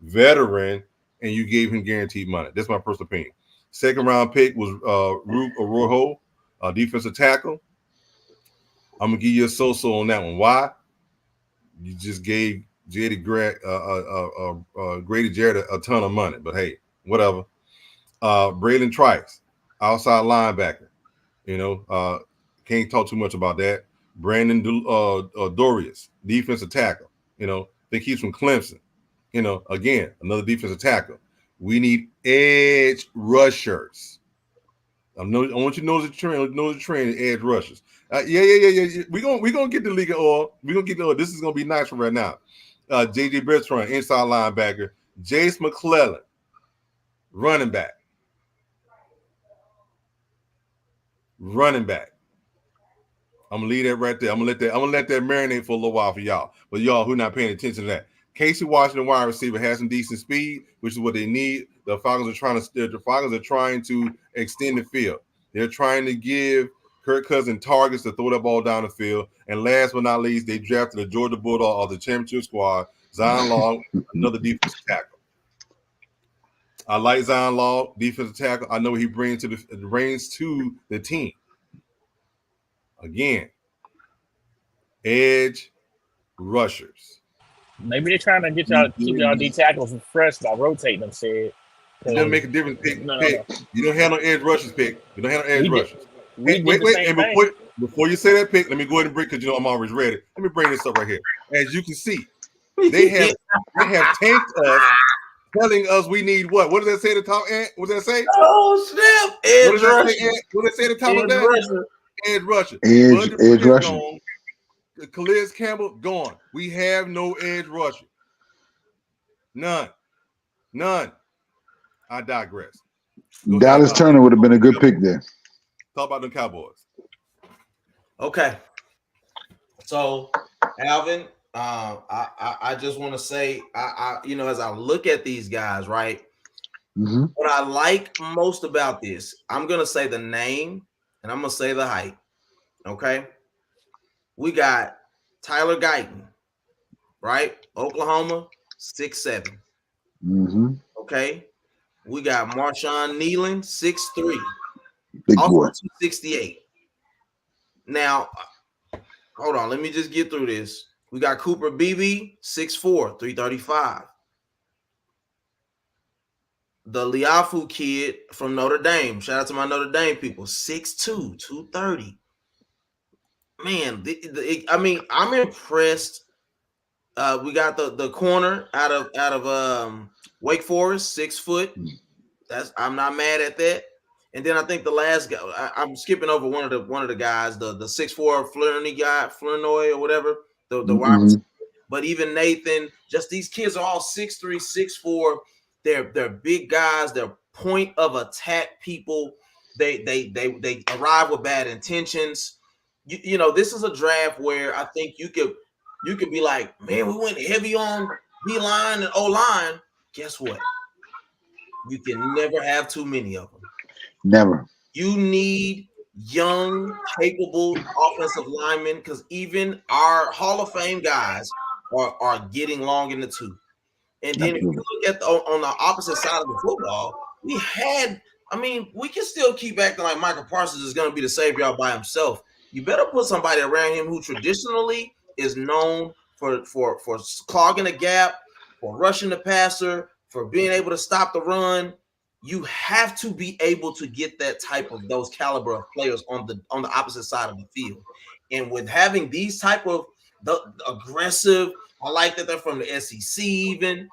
Speaker 1: veteran and you gave him guaranteed money. That's my personal opinion. Second round pick was Roop Arroyo, defensive tackle. I'm gonna give you a so-so on that one. Why? You just gave Grady Jarrett a ton of money, but hey, whatever. Braylon Trice, outside linebacker. Can't talk too much about that. Brandon Dorius, defensive tackle. I think he's from Clemson. Again, another defensive tackle. We need edge rushers. I want you to know the trend. Edge rushers. Yeah. We're gonna get the league of oil. We're gonna get the oil. This is gonna be nice for right now. JJ Bertrand, inside linebacker. Jace McClellan, running back. I'm gonna leave that right there. I'm gonna let that marinate for a little while for y'all. But y'all who not paying attention to that. Casey Washington, wide receiver, has some decent speed, which is what they need. The Falcons are trying to extend the field. They're trying to give Kirk Cousins targets to throw that ball down the field. And last but not least, they drafted a Georgia Bulldog of the championship squad, Zion Law, another defensive tackle. I like Zion Law, defensive tackle. I know what he brings to the team. Again, edge rushers.
Speaker 2: Maybe they're trying to get y'all keep y'all D tackles fresh by rotating them. Said
Speaker 1: it doesn't make a difference. Pick. You don't have no edge rushers. Pick. You don't have no edge rushers.
Speaker 2: Wait.
Speaker 1: And before you say that pick, let me go ahead and break because I'm always ready. Let me bring this up right here. As you can see, they have tanked us, telling us we need what? What does that say at the top, Ant? What does that say?
Speaker 4: Oh snap! Edge rusher.
Speaker 1: What does that say at the top of that?
Speaker 4: Rusher.
Speaker 1: Edge rusher.
Speaker 5: Edge rusher.
Speaker 1: Calais Campbell gone. We have no edge rusher. None. I digress.
Speaker 5: Dallas Turner would have been a good pick there.
Speaker 1: Talk about them Cowboys.
Speaker 4: Okay. So, Alvin, I just want to say, as I look at these guys, right?
Speaker 5: Mm-hmm.
Speaker 4: What I like most about this, I'm gonna say the name and I'm gonna say the height. Okay. We got Tyler Guyton, right? Oklahoma, 6'7".
Speaker 5: Mm-hmm.
Speaker 4: Okay. We got Marshawn Nealon, 6'3".
Speaker 5: Big
Speaker 4: also
Speaker 5: boy.
Speaker 4: 268. Now, hold on. Let me just get through this. We got Cooper Beebe, 6'4", 335. The Liafu kid from Notre Dame. Shout out to my Notre Dame people. 6'2", 230. Man, I'm impressed. We got the corner out of Wake Forest, 6 foot. I'm not mad at that. And then I think the last guy, I'm skipping over one of the guys, the 6'4" Flournoy or whatever, the wide receiver. But even Nathan, just these kids are all 6'3", 6'4". They're big guys. They're point of attack people. They arrive with bad intentions. You know, this is a draft where I think you could be like, man, we went heavy on D-line and O-line. Guess what? You can never have too many of them.
Speaker 5: Never.
Speaker 4: You need young, capable offensive linemen because even our Hall of Fame guys are getting long in the tooth. And then if you look at on the opposite side of the football, we can still keep acting like Michael Parsons is going to be the savior all by himself. You better put somebody around him who traditionally is known for clogging the gap, for rushing the passer, for being able to stop the run. You have to be able to get that type of those caliber of players on the opposite side of the field. And with having these type of the aggressive, I like that they're from the SEC even.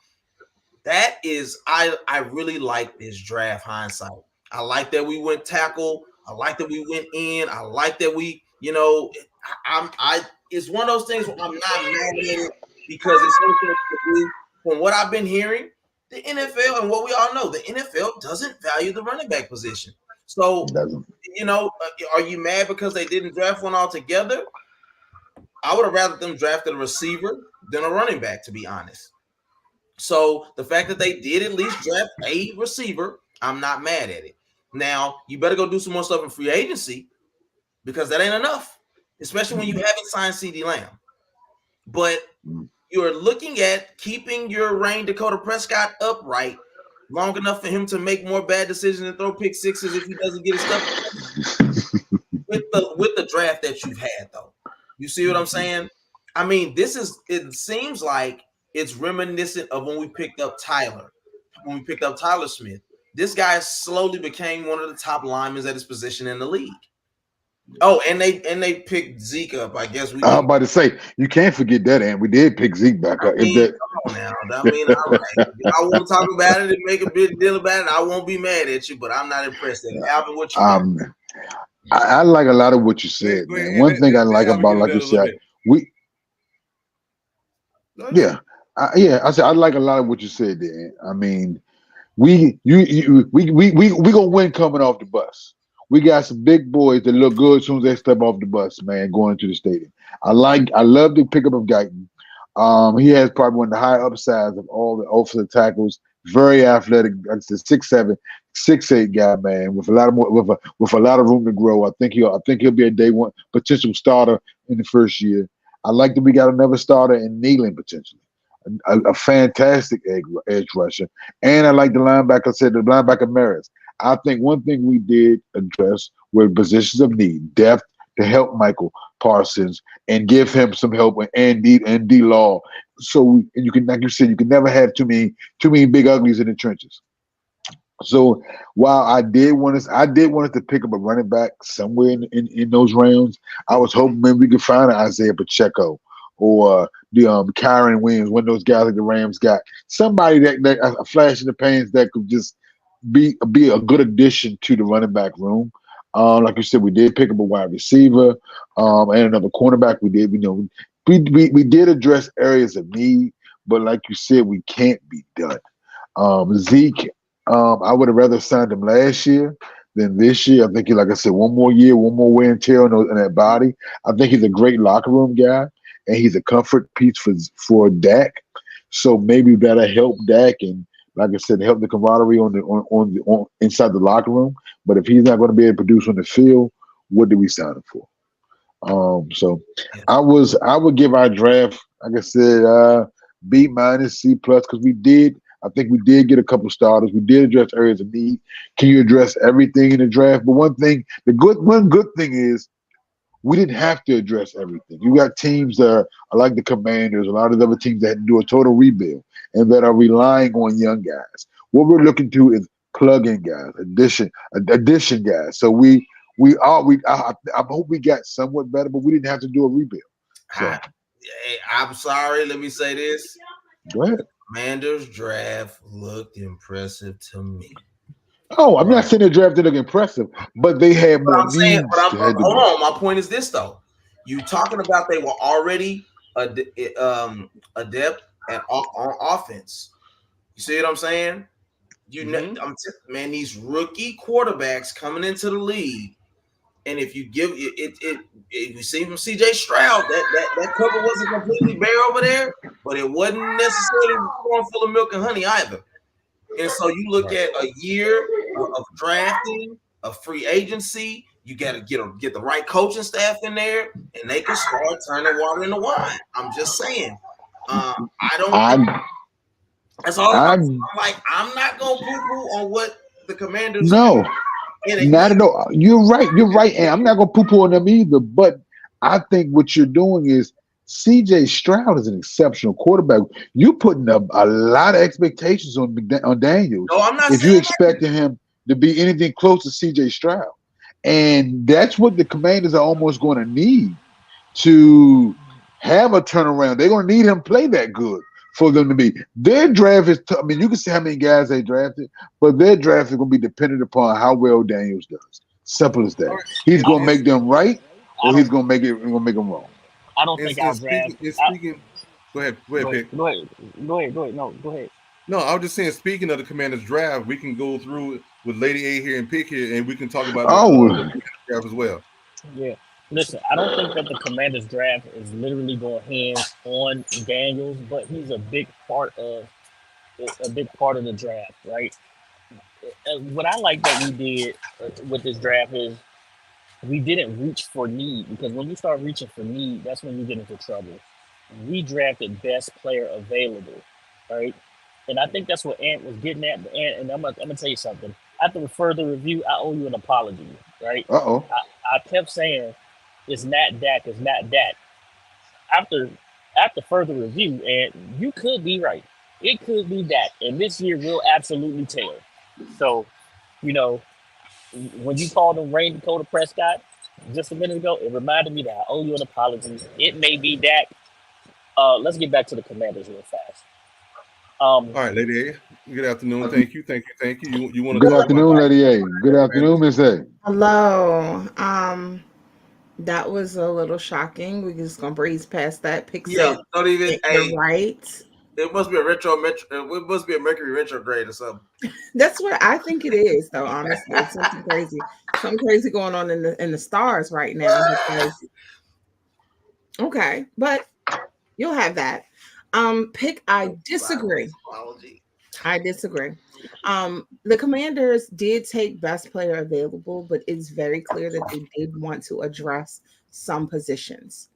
Speaker 4: That is, I really like this draft hindsight. I like that we went tackle. I like that we went in. I like that we, it's one of those things where I'm not mad at it because it's something to do. From what I've been hearing, the NFL and what we all know, the NFL doesn't value the running back position. So, are you mad because they didn't draft one altogether? I would have rather them drafted a receiver than a running back, to be honest. So the fact that they did at least draft a receiver, I'm not mad at it. Now, you better go do some more stuff in free agency because that ain't enough, especially when you haven't signed CeeDee Lamb. But you're looking at keeping your Rain Dakota Prescott upright long enough for him to make more bad decisions and throw pick sixes if he doesn't get his stuff with the draft that you've had, though. You see what I'm saying? I mean, it seems like it's reminiscent of when we picked up Tyler Smith. This guy slowly became one of the top linemen at his position in the league. Oh, and they picked Zeke up. I guess I was
Speaker 5: about to say you can't forget that, and we did pick Zeke back up.
Speaker 4: Come on now. All right. If I want to talk about it and make a big deal about it, I won't be mad at you, but I'm not impressed. Alvin, what you got?
Speaker 5: I like a lot of what you said, man. One thing I like about, like you said, I said I like a lot of what you said there. I mean, we gonna win coming off the bus. We got some big boys that look good as soon as they step off the bus, man, going into the stadium. I love the pickup of Guyton. He has probably one of the high upsides of all the offensive tackles. Very athletic. That's a 6'7", 6'8" guy, man, with a lot of with a lot of room to grow. I think he'll be a day one potential starter in the first year. I like that we got another starter in Nealon potentially. a fantastic edge rusher, and I like the linebacker. Said the linebacker merits. I think one thing we did address were positions of need, depth to help Michael Parsons and give him some help with and D Law. So and you can, like you said, you can never have too many big uglies in the trenches. So while I did want us to pick up a running back somewhere in those rounds. I was hoping maybe we could find an Isaiah Pacheco or the Kyron Williams, one of those guys like the Rams got. Somebody that a flash in the pans that could just be a good addition to the running back room. Like you said, we did pick up a wide receiver and another cornerback. We did, we did address areas of need, but like you said, we can't be done. Zeke, I would have rather signed him last year than this year. I think, like I said, one more year, one more wear and tear on that body. I think he's a great locker room guy, and he's a comfort piece for Dak. So maybe that'll help Dak and, like I said, help the camaraderie on inside the locker room. But if he's not going to be able to produce on the field, what do we sign him for? So I would give our draft, like I said, B minus, C plus, because I think we did get a couple starters. We did address areas of need. Can you address everything in the draft? But one good thing is we didn't have to address everything. You got teams that are like the Commanders, a lot of the other teams that do a total rebuild and that are relying on young guys. What we're looking to is plug-in guys, addition guys. So I hope we got somewhat better, but we didn't have to do a rebuild. So
Speaker 4: I'm sorry. Let me say this.
Speaker 5: go ahead.
Speaker 4: Commanders draft looked impressive to me.
Speaker 5: Oh, I'm not saying the draft didn't look impressive, but they had more needs.
Speaker 4: Hold on. My point is this, though. You talking about they were already adept on offense. You see what I'm saying? Man, these rookie quarterbacks coming into the league, and if you give it, you see from CJ Stroud, that cover wasn't completely bare over there, but it wasn't necessarily corn full of milk and honey either. And so you look at a year of drafting, of free agency. You got to get the right coaching staff in there, and they can start turning water into wine. I'm just saying. That's all. I'm not gonna poo-poo on what the Commanders.
Speaker 5: No, not at all. You're right, and I'm not gonna poo-poo on them either. But I think what you're doing is CJ Stroud is an exceptional quarterback. You're putting up a lot of expectations on Daniels.
Speaker 4: No, I'm not.
Speaker 5: If you expecting him to be anything close to CJ Stroud, and that's what the Commanders are almost going to need to have a turnaround. They're going to need him to play that good for them to be. Their draft is, I mean, you can see how many guys they drafted, but their draft is going to be dependent upon how well Daniels does. Simple as that. He's going to make them right, or he's going to make them wrong.
Speaker 2: I don't think our draft.
Speaker 1: Go ahead, Pick.
Speaker 2: Go ahead. No, go ahead.
Speaker 1: No, I was just saying, speaking of the Commanders draft, we can go through with Lady A here and Pick here, and we can talk about the draft as well.
Speaker 2: Yeah. Listen, I don't think that the Commanders draft is literally going hands on Daniels, but he's a big part of the draft, right? What I like that we did with this draft is we didn't reach for need, because when you start reaching for need, that's when you get into trouble. We drafted best player available, right? And I think that's what Ant was getting at. And I'm gonna tell you something. After the further review, I owe you an apology, right? I kept saying it's not Dak, it's not Dak. After further review, and you could be right. It could be Dak, and this year will absolutely tell. So, when you called him Rain Dakota Prescott just a minute ago, it reminded me that I owe you an apology. It may be Dak. Let's get back to the Commanders real fast.
Speaker 1: All right, Lady A. Good afternoon. Thank you. You want to?
Speaker 5: Good afternoon, Lady A. Good afternoon, Miss A.
Speaker 6: Hello. That was a little shocking. We're just gonna breeze past that.
Speaker 4: Don't even.
Speaker 6: You're right.
Speaker 4: It must be it must be a Mercury retrograde or something.
Speaker 6: That's what I think it is, though. Honestly, it's something crazy going on in the stars right now. Okay, but you'll have that. Pick. I disagree. I disagree. The Commanders did take best player available, but it's very clear that they did want to address some positions.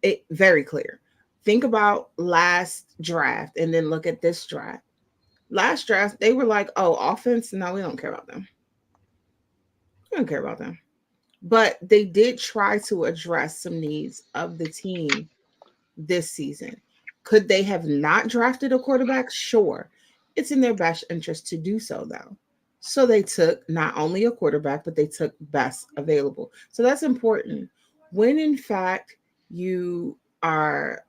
Speaker 6: It very clear. think about last draft and then look at this draft. Last draft, they were like, oh, offense, no, we don't care about them. We don't care about them. But they did try to address some needs of the team this season. Could they have not drafted a quarterback? Sure. It's in their best interest to do so, though. So they took not only a quarterback, but they took best available. So that's important. When in fact you are,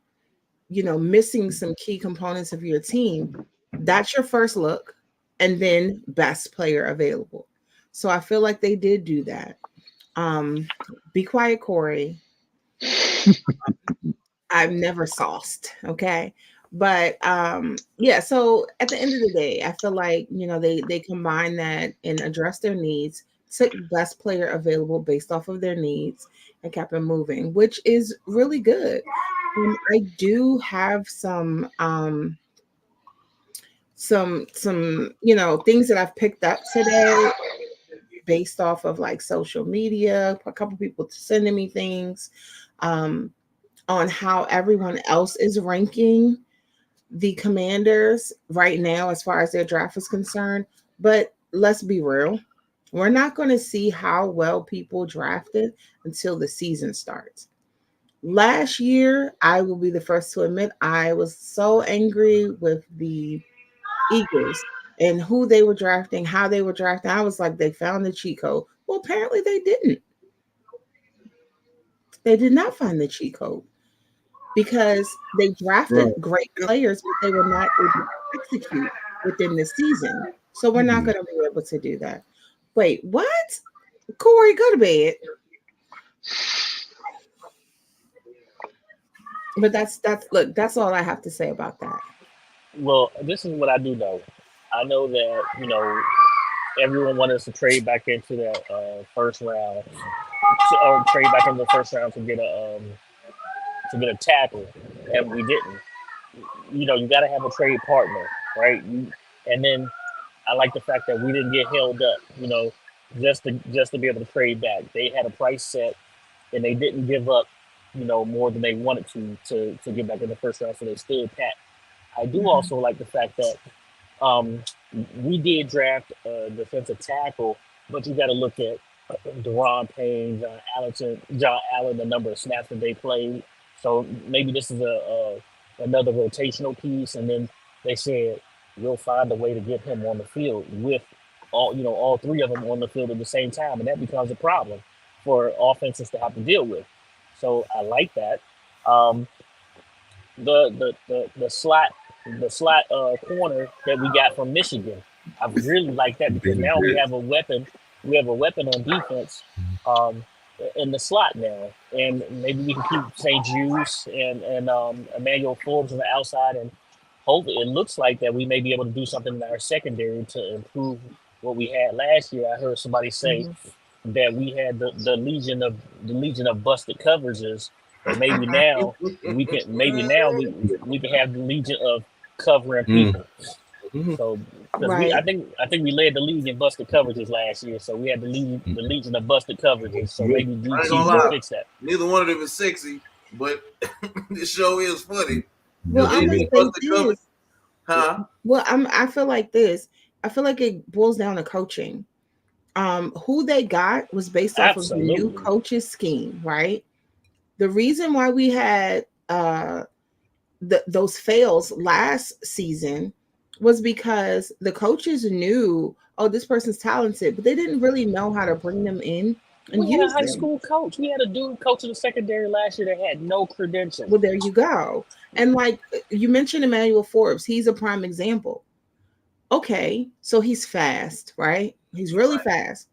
Speaker 6: missing some key components of your team, that's your first look, and then best player available. So I feel like they did do that. Be quiet, Corey. I'm never sauced, okay? But yeah, so at the end of the day, I feel like they combine that and address their needs, took best player available based off of their needs, and kept it moving, which is really good. I do have some things that I've picked up today based off of like social media, a couple people sending me things on how everyone else is ranking the Commanders right now as far as their draft is concerned. But let's be real, we're not going to see how well people drafted until the season starts. Last year, I will be the first to admit, I was so angry with the Eagles and who they were drafting, how they were drafting. I was like, they found the cheat code. Well, apparently they didn't. They did not find the cheat code because they drafted great players, but they were not able to execute within the season. So we're not going to be able to do that. Wait, what? Corey, go to bed. But that's all I have to say about that.
Speaker 2: Well, this is what I do know. I know that everyone wanted us to trade back into that first round, or trade back into the first round to get a tackle, and we didn't. You got to have a trade partner, right? And then I like the fact that we didn't get held up. Just to be able to trade back. They had a price set, and they didn't give up, more than they wanted to get back in the first round, so they stood pat. I do also like the fact that we did draft a defensive tackle, but you got to look at Deron Payne, John Allen, the number of snaps that they played. So maybe this is another rotational piece, and then they said we'll find a way to get him on the field with all three of them on the field at the same time, and that becomes a problem for offenses to have to deal with. So I like that. The slot corner that we got from Michigan, I really like that because now we have a weapon. We have a weapon on defense in the slot now, and maybe we can keep St. Juice and Emmanuel Forbes on the outside, and hopefully it looks like that we may be able to do something in our secondary to improve what we had last year. I heard somebody say that we had the legion of busted coverages, and maybe now we can have the legion of covering people. So
Speaker 6: Right.
Speaker 2: I think we led the league in busted coverages last year, so we had the legion of busted coverages. So maybe DT will fix that.
Speaker 4: Neither one of them is sexy, but this show is funny.
Speaker 6: Well, I'm gonna say this. Well, I feel like this. I feel like it boils down to coaching. Who they got was based off of the new coach's scheme, right? The reason why we had those fails last season was because the coaches knew, oh, this person's talented, but they didn't really know how to bring them in and
Speaker 2: We had a
Speaker 6: use
Speaker 2: high
Speaker 6: them.
Speaker 2: school coach. We had a dude coaching the secondary last year that had no credentials.
Speaker 6: Well, there you go. And like you mentioned, Emmanuel Forbes, he's a prime example. Okay, so he's fast, right? He's really fast.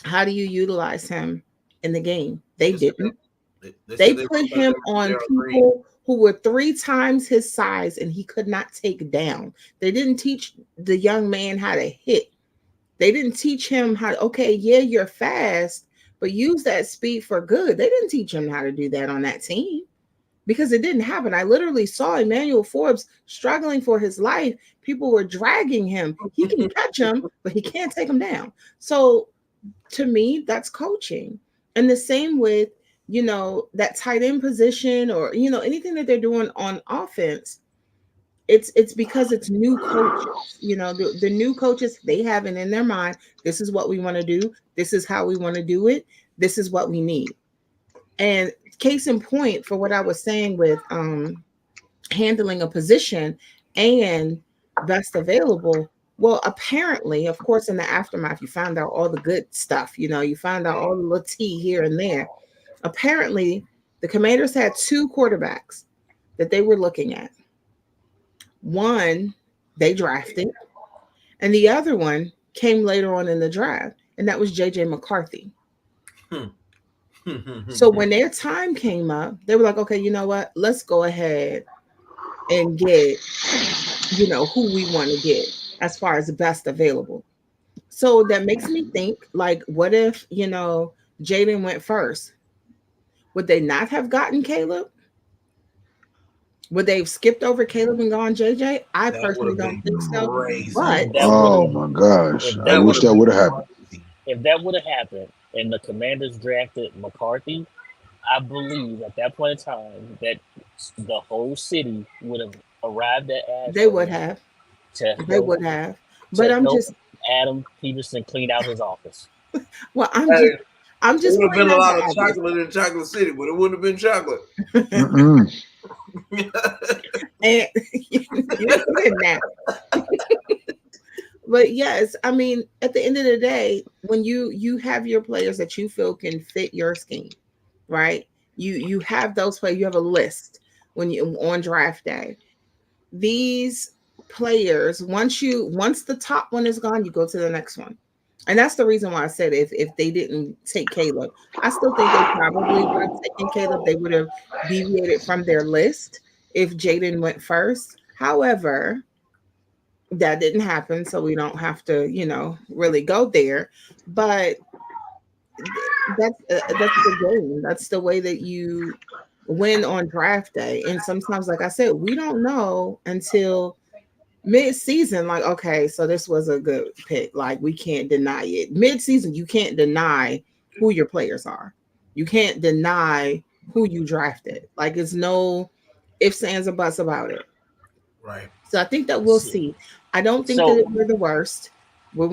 Speaker 6: How do you utilize him in the game? They didn't. They put him on people who were 3 times his size and he could not take down. They didn't teach the young man how to hit. They didn't teach him how, okay, yeah, you're fast, but use that speed for good. They didn't teach him how to do that on that team because it didn't happen. I literally saw Emmanuel Forbes struggling for his life. People were dragging him. He can catch him, but he can't take him down. So to me, that's coaching. And the same with that tight end position, or anything that they're doing on offense. It's because it's new coaches. The new coaches, they have it in their mind, this is what we want to do, this is how we want to do it, this is what we need. And case in point for what I was saying with handling a position and best available. Well, apparently, of course, in the aftermath, you found out all the good stuff. You found out all the little tea here and there. Apparently, the Commanders had two quarterbacks that they were looking at. One they drafted, and the other one came later on in the draft, and that was JJ McCarthy. So when their time came up, they were like, okay, you know what? Let's go ahead and get, who we want to get as far as the best available. So that makes me think, like, what if, Jaden went first? Would they not have gotten Caleb? Would they have skipped over Caleb and gone JJ? I personally don't think so. But
Speaker 5: oh my gosh, I wish that would have happened.
Speaker 2: If that would have happened and the Commanders drafted McCarthy, I believe at that point in time that the whole city would have arrived at Ashland.
Speaker 6: They would have. But I'm just
Speaker 2: Adam Peterson clean out his office.
Speaker 6: Well, I'm just.
Speaker 4: It would have been a lot of chocolate in Chocolate City, but it wouldn't have been chocolate.
Speaker 6: And but yes, I mean, at the end of the day, when you have your players that you feel can fit your scheme, right? You have those players. You have a list when you on draft day. These players, once the top one is gone, you go to the next one. And that's the reason why I said if they didn't take Caleb, I still think they probably would have taken Caleb. They would have deviated from their list if Jaden went first. However, that didn't happen, so we don't have to, really go there. But that's the game. That's the way that you win on draft day. And sometimes, like I said, we don't know until mid-season, like, okay, so this was a good pick. Like, we can't deny it. Mid-season, you can't deny who your players are. You can't deny who you drafted. Like, it's no ifs, ands, or buts about it.
Speaker 4: Right.
Speaker 6: So I think that we'll see. I don't think that we're the worst. We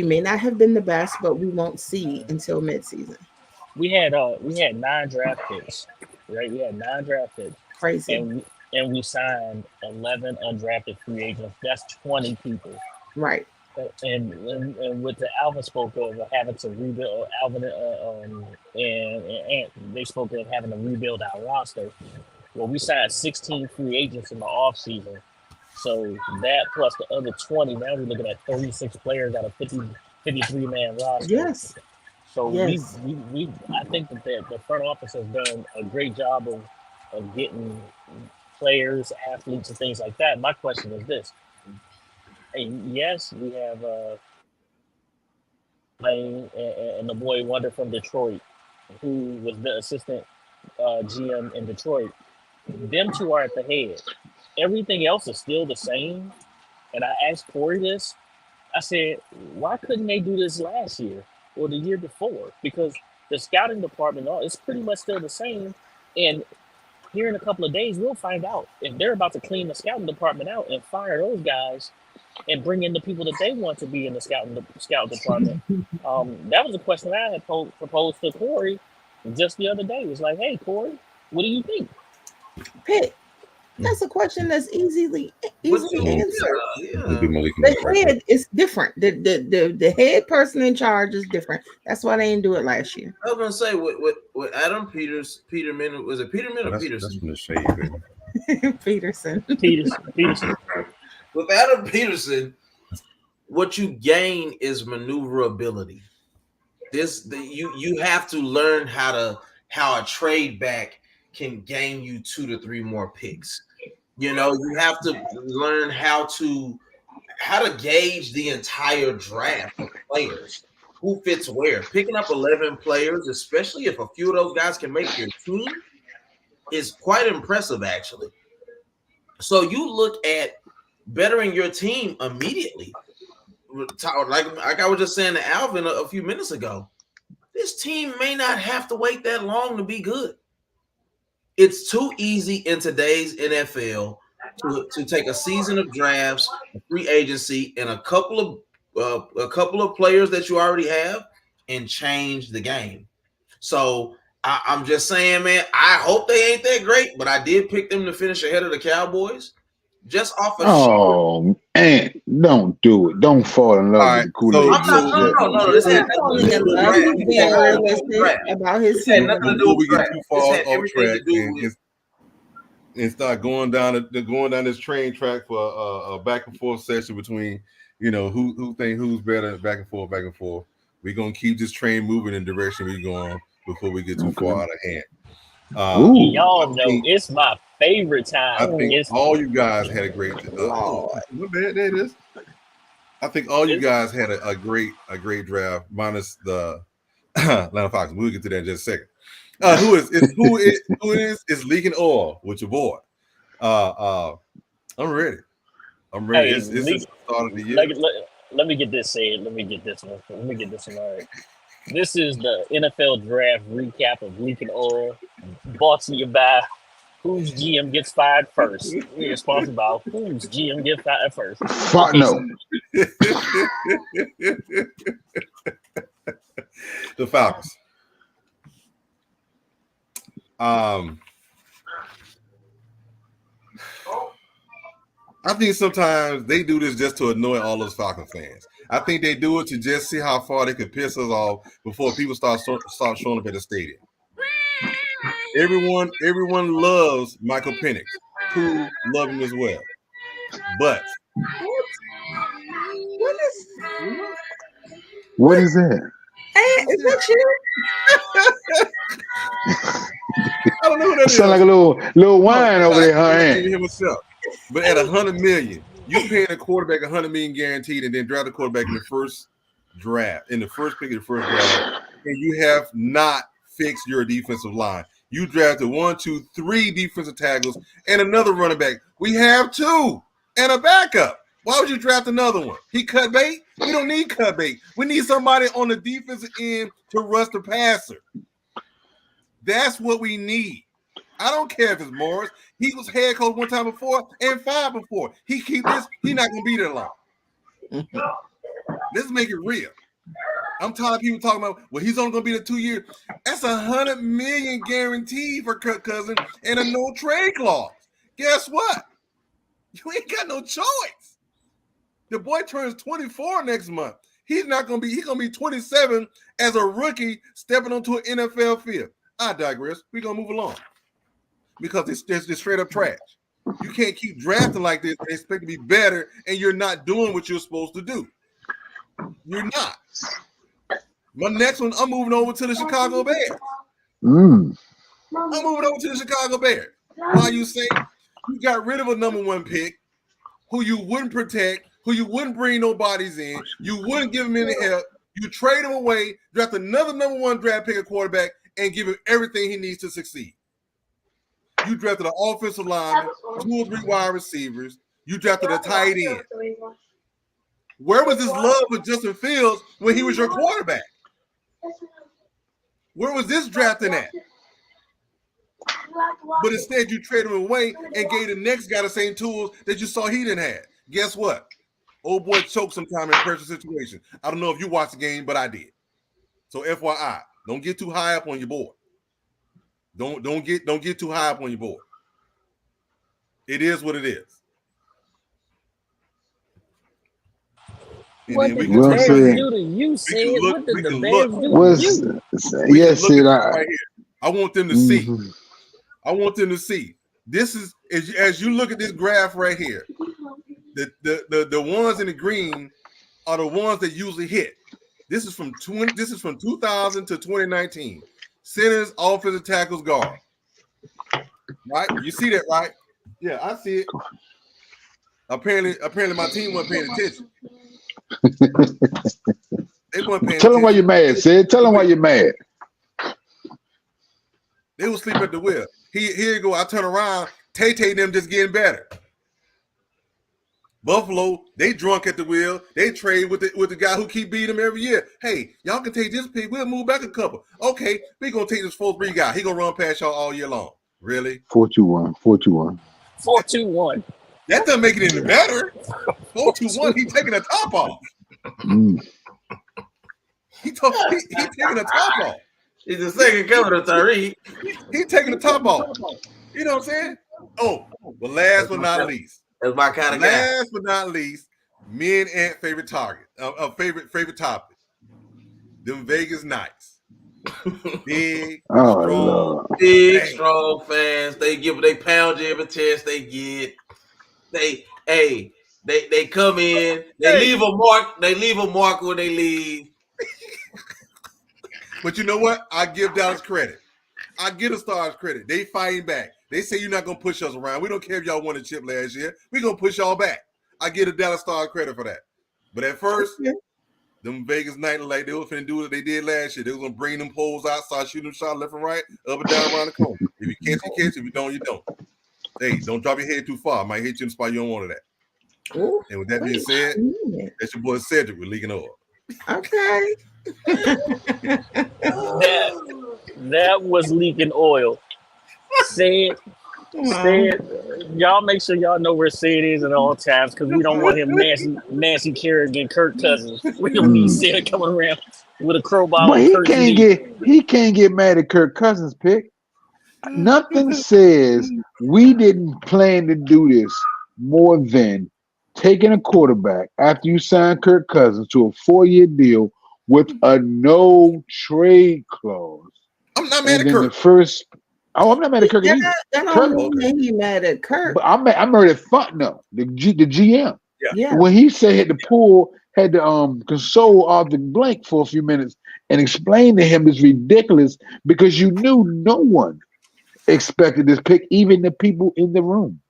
Speaker 6: may not have been the best, but we won't see until mid-season.
Speaker 2: We had 9 draft picks, right? We had 9 draft picks.
Speaker 6: Crazy.
Speaker 2: And we signed 11 undrafted free agents. That's 20 people.
Speaker 6: Right.
Speaker 2: And with the Alvin spoke of having to rebuild, Alvin and they spoke of having to rebuild our roster. Well, we signed 16 free agents in the offseason. So that plus the other 20, now we're looking at 36 players out of 53-man roster.
Speaker 6: Yes.
Speaker 2: So yes. we I think that the front office has done a great job of getting players, athletes, and things like that. My question is this. Yes, we have Lane and the boy Wonder from Detroit, who was the assistant GM in Detroit. Them two are at the head. Everything else is still the same. And I asked Corey this. I said, why couldn't they do this last year or the year before? Because the scouting department is pretty much still the same. And here in a couple of days, we'll find out if they're about to clean the scouting department out and fire those guys and bring in the people that they want to be in the scout department. That was a question I had proposed to Corey just the other day. It was like, hey, Corey, what do you think?
Speaker 6: Pitt, that's a question that's easily answered.
Speaker 1: Yeah.
Speaker 6: The head is different. The head person in charge is different. That's why they didn't do it last year.
Speaker 4: I was gonna say with Adam Peterman, was it Peterman or Peterson?
Speaker 1: That's from the shade.
Speaker 6: Peterson.
Speaker 4: With Adam Peterson, what you gain is maneuverability. You have to learn how a trade back can gain you 2 to 3 more picks. You have to learn how to gauge the entire draft of players. Who fits where? Picking up 11 players, especially if a few of those guys can make your team, is quite impressive, actually. So you look at bettering your team immediately. Like I was just saying to Alvin a few minutes ago, this team may not have to wait that long to be good. It's too easy in today's NFL to take a season of drafts, free agency, and a couple of players that you already have and change the game. So I'm just saying, man, I hope they ain't that great, but I did pick them to finish ahead of the Cowboys. Just off of
Speaker 5: Oh, man, don't do it. Don't fall in love
Speaker 1: All
Speaker 5: with
Speaker 1: right,
Speaker 5: the Kool-Aid.
Speaker 4: I'm not, no. This had nothing to do with
Speaker 6: Falling in love.
Speaker 4: the draft.
Speaker 6: He's being realistic about his
Speaker 4: This had
Speaker 6: season.
Speaker 4: nothing to do
Speaker 1: before
Speaker 4: with
Speaker 1: we get
Speaker 4: draft.
Speaker 1: too
Speaker 4: This
Speaker 1: far
Speaker 4: had
Speaker 1: off
Speaker 4: everything
Speaker 1: track
Speaker 4: to do with
Speaker 1: and start going down this train track for a back and forth session between who think who's better, back and forth. We're gonna keep this train moving in the direction we're going before we get too far out of hand.
Speaker 2: Y'all know it's my favorite time.
Speaker 1: I think
Speaker 2: It's
Speaker 1: all you guys had a great. There it is. I think all you guys had a great draft, minus the Atlanta Fox. We'll get to that in just a second. Who is leaking oil with your boy? I'm ready.
Speaker 2: Hey,
Speaker 1: It's the start of the year.
Speaker 2: let me get this said. Let me get this one right. This is the NFL draft recap of Leaking Oil, brought to you by Whose GM Gets Fired First. We're sponsored by Whose GM Gets Fired First.
Speaker 5: Fuck no.
Speaker 1: The Falcons. I think sometimes they do this just to annoy all those Falcon fans. I think they do it to just see how far they can piss us off before people start showing up at the stadium. Everyone loves Michael Penix. Cool, love him as well. But
Speaker 5: what is that?
Speaker 6: Hey, is that you?
Speaker 1: I don't know who that is.
Speaker 5: Sound like a little wine over there, huh?
Speaker 1: Himself. But at $100 million, you paying a quarterback $100 million guaranteed, and then draft a quarterback in the first draft, in the first pick of the first draft, and you have not fixed your defensive line. You drafted 1, 2, 3 defensive tackles and another running back. We have 2 and a backup. Why would you draft another one? He cut bait? We don't need cut bait. We need somebody on the defensive end to rush the passer. That's what we need. I don't care if it's Morris. He was head coach one time before and 5 before. He keep this. He's not going to be there long. Let's make it real. I'm tired of people talking about, well, he's only going to be there 2 years. That's $100 million guaranteed for Kirk Cousins and a no trade clause. Guess what? You ain't got no choice. The boy turns 24 next month. He's going to be 27 as a rookie stepping onto an NFL field. I digress. We're going to move along. Because it's straight up trash. You can't keep drafting like this and expect to be better, and you're not doing what you're supposed to do. You're not. My next one, I'm moving over to the Chicago Bears. I'm moving over to the Chicago Bears. Why you say you got rid of a number 1 pick who you wouldn't protect, who you wouldn't bring no bodies in, you wouldn't give him any help, you trade him away, draft another number 1 draft pick at quarterback, and give him everything he needs to succeed. You drafted an offensive lineman, 2 or 3 wide receivers. You drafted a tight end. Where was this love for Justin Fields when he was your quarterback? Where was this drafting at? But instead, you traded him away and gave the next guy the same tools that you saw he didn't have. Guess what? Old boy choked sometime in a pressure situation. I don't know if you watched the game, but I did. So FYI, don't get too high up on your board. Don't get too high up on your board. It is what it is.
Speaker 2: What did the Bears do to you, Sid? What did the Bears do to you?
Speaker 5: Yes, Sid.
Speaker 1: I want them to see. I want them to see. This is as you look at this graph right here. The ones in the green are the ones that usually hit. This is from 2000 to 2019. Centers, offensive tackles, guard. Right? You see that, right? Yeah, I see it. Apparently my team wasn't paying attention. They weren't paying
Speaker 5: Tell them
Speaker 1: attention.
Speaker 5: why you're mad, Sid. Tell them why you're mad.
Speaker 1: They will sleep at the wheel. Here you go. I turn around. Tay them just getting better. Buffalo, they drunk at the wheel. They trade with the guy who keep beating them every year. Hey, y'all can take this pick. We'll move back a couple. Okay, we gonna take this 4-3 guy. He gonna run past y'all all year long. Really?
Speaker 5: 4-2-1. 4-2-1.
Speaker 2: 4-2-1.
Speaker 1: That doesn't make it any better. 4-2-1. He taking the top off. He taking the top off.
Speaker 4: He's the second coming of Tariq.
Speaker 1: He taking the top off. You know what I'm saying? Oh, well, last but not least.
Speaker 4: That's my kind of guy.
Speaker 1: Last but not least, me and Ant favorite target, favorite topic. Them Vegas Knights. Big,
Speaker 4: strong fans. They pound you every chance they get. They come in. They leave a mark. They leave a mark when they leave.
Speaker 1: But you know what? I give Dallas credit. I give the Stars credit. They fighting back. They say you're not gonna push us around. We don't care if y'all won a chip last year. We're gonna push y'all back. I give the Dallas Stars credit for that. But at first, them Vegas Knights like they were finna do what they did last year. They was gonna bring them poles out, start shooting them shots left and right, up and down around the corner. If you catch, you catch. If you don't, you don't. Hey, don't drop your head too far. I might hit you in the spot you don't want it at. Ooh, and with that being said, that's your boy Cedric with Leaking Oil.
Speaker 6: Okay.
Speaker 2: that was Leaking Oil. Said, y'all make sure y'all know where Sid is at all times because we don't want him Nancy carrying Kirk Cousins. We don't need Sid coming around with a crowbar.
Speaker 5: But he can't get mad at Kirk Cousins pick. Nothing says we didn't plan to do this more than taking a quarterback after you sign Kirk Cousins to a 4-year deal with a no trade clause.
Speaker 1: I'm not mad at Kirk.
Speaker 5: I'm not mad at Kirk either.
Speaker 6: That don't mean he mad at Kirk.
Speaker 5: But I'm mad at Fontenot, the GM.
Speaker 6: Yeah.
Speaker 5: When he said had to console Arthur Blank for a few minutes and explain to him it's ridiculous because you knew no one expected this pick, even the people in the room.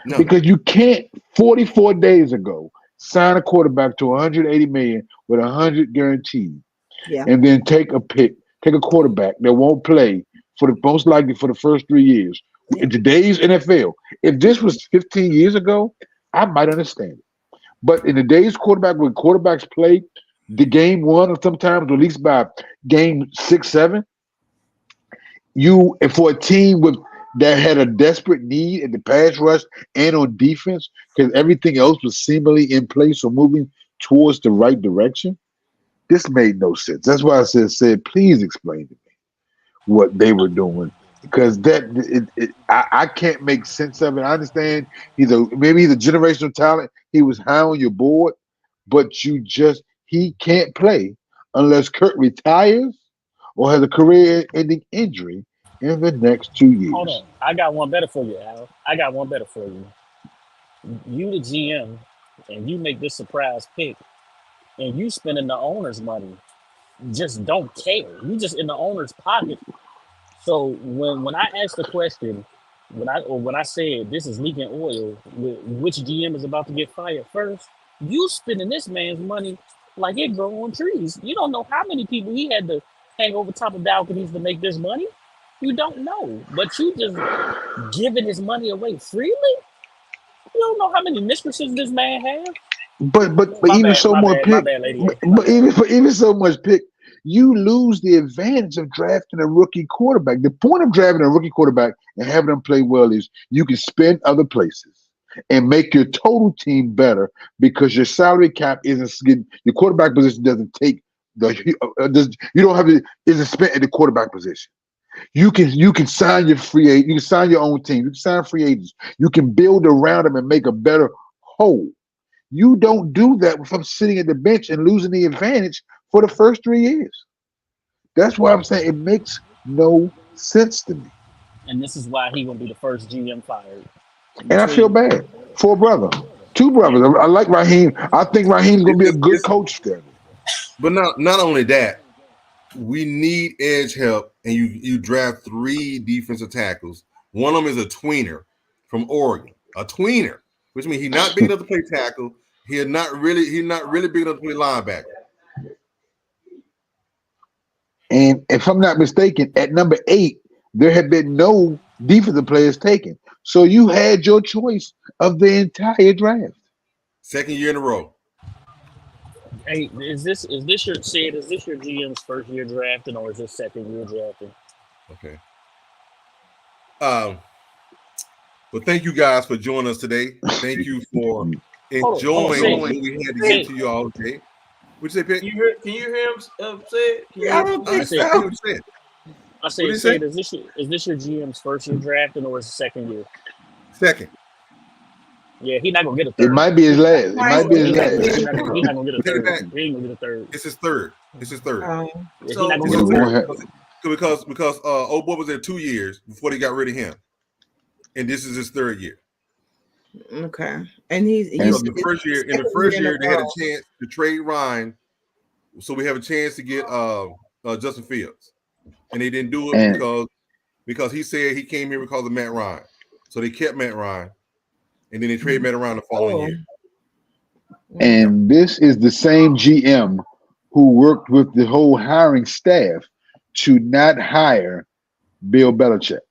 Speaker 5: No. Because you can't 44 days ago sign a quarterback to 180 million with 100 guaranteed, and then take a quarterback that won't play most likely for the first 3 years. In today's NFL, if this was 15 years ago, I might understand it. But in today's quarterback, when quarterbacks play the game 1 or sometimes at least by game 6, 7, for a team that had a desperate need in the pass rush and on defense because everything else was seemingly in place or moving towards the right direction, this made no sense. That's why I said, please explain to me what they were doing because I can't make sense of it. I understand maybe he's a generational talent. He was high on your board, but he can't play unless Kurt retires or has a career-ending injury in the next 2 years.
Speaker 2: Hold on. I got one better for you, Al. I got one better for you. You the GM, and you make this surprise pick, and you spending the owner's money. Just don't care. You just in the owner's pocket. So when I asked the question, when I said this is Leaking Oil, which GM is about to get fired first, you spending this man's money like it grow on trees. You don't know how many people he had to hang over top of balconies to make this money. You don't know, but you just giving his money away freely. You don't know how many mistresses this man has.
Speaker 5: But even so much pick. But even so much pick, you lose the advantage of drafting a rookie quarterback. The point of drafting a rookie quarterback and having them play well is you can spend other places and make your total team better because your salary cap isn't your quarterback position doesn't take you don't have it isn't spent at the quarterback position. You can sign your free agent. You can sign your own team. You can sign free agents. You can build around them and make a better whole. You don't do that from sitting at the bench and losing the advantage for the first 3 years. That's why I'm saying it makes no sense to me.
Speaker 2: And this is why he gonna be the first GM fired.
Speaker 5: And I feel bad for a brother, 2 brothers. I like Raheem. I think Raheem's gonna be a good coach there.
Speaker 1: But not only that. We need edge help, and you draft 3 defensive tackles. One of them is a tweener from Oregon, a tweener, which means he's not big enough to play tackle. He's not really big enough to play linebacker.
Speaker 5: And if I'm not mistaken, at number 8, there had been no defensive players taken. So you had your choice of the entire draft.
Speaker 1: Second year in a row.
Speaker 2: Hey, is this your GM's first year drafting or is this second year drafting?
Speaker 1: Okay. Well, thank you guys for joining us today. Thank you for enjoying what we had to get to you all today. What'd you say, Pick?
Speaker 4: Can you hear him say it?
Speaker 6: I don't think so.
Speaker 2: I said, is this your GM's first year drafting or is it second year?
Speaker 1: Second.
Speaker 2: Yeah, he's not gonna get a third.
Speaker 5: It might be his last. It might be his
Speaker 2: He's
Speaker 5: last.
Speaker 2: not gonna get a third. He ain't gonna get a third.
Speaker 1: It's his third.
Speaker 2: Yeah,
Speaker 4: So
Speaker 2: he's not gonna get a third.
Speaker 1: Because old boy was there 2 years before they got rid of him, and this is his third year.
Speaker 6: Okay, and he's
Speaker 1: the first year they had a chance to trade Ryan, so we have a chance to get Justin Fields, and they didn't do it because he said he came here because of Matt Ryan, so they kept Matt Ryan, and then they traded Matt around the following year.
Speaker 5: And this is the same GM who worked with the whole hiring staff to not hire Bill Belichick.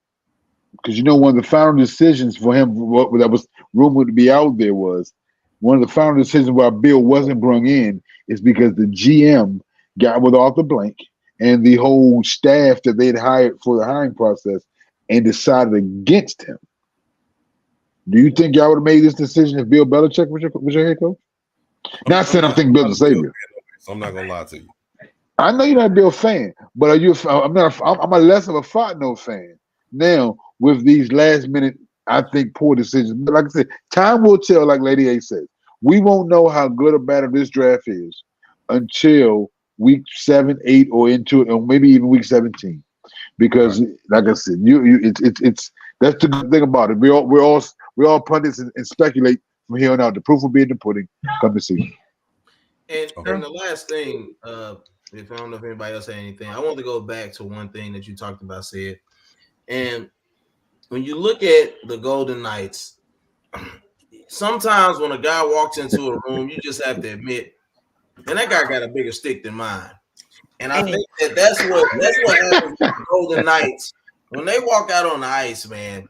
Speaker 5: Because one of the final decisions for him, what that was rumored to be out there, was one of the final decisions why Bill wasn't brought in is because the GM got with Arthur Blank and the whole staff that they'd hired for the hiring process and decided against him. Do you think y'all would have made this decision if Bill Belichick was your head coach? Not saying I think Bill's a savior.
Speaker 1: So I'm not gonna lie to you.
Speaker 5: I know you're not a Bill fan, but are you? I'm a less of a Fontenot fan now with these last minute, I think, poor decisions. But like I said, time will tell. Like Lady A said, we won't know how good or bad this draft is until week 7, 8, or maybe even week 17. Because, like I said, it's that's the good thing about it. We're all pundits and speculate from here on out. The proof will be in the pudding. Come to see.
Speaker 4: And the last thing, if I don't know if anybody else had anything, I want to go back to one thing that you talked about, Sid. And when you look at the Golden Knights, sometimes when a guy walks into a room, you just have to admit, and that guy got a bigger stick than mine. And I think that's what happens with the Golden Knights when they walk out on the ice, man.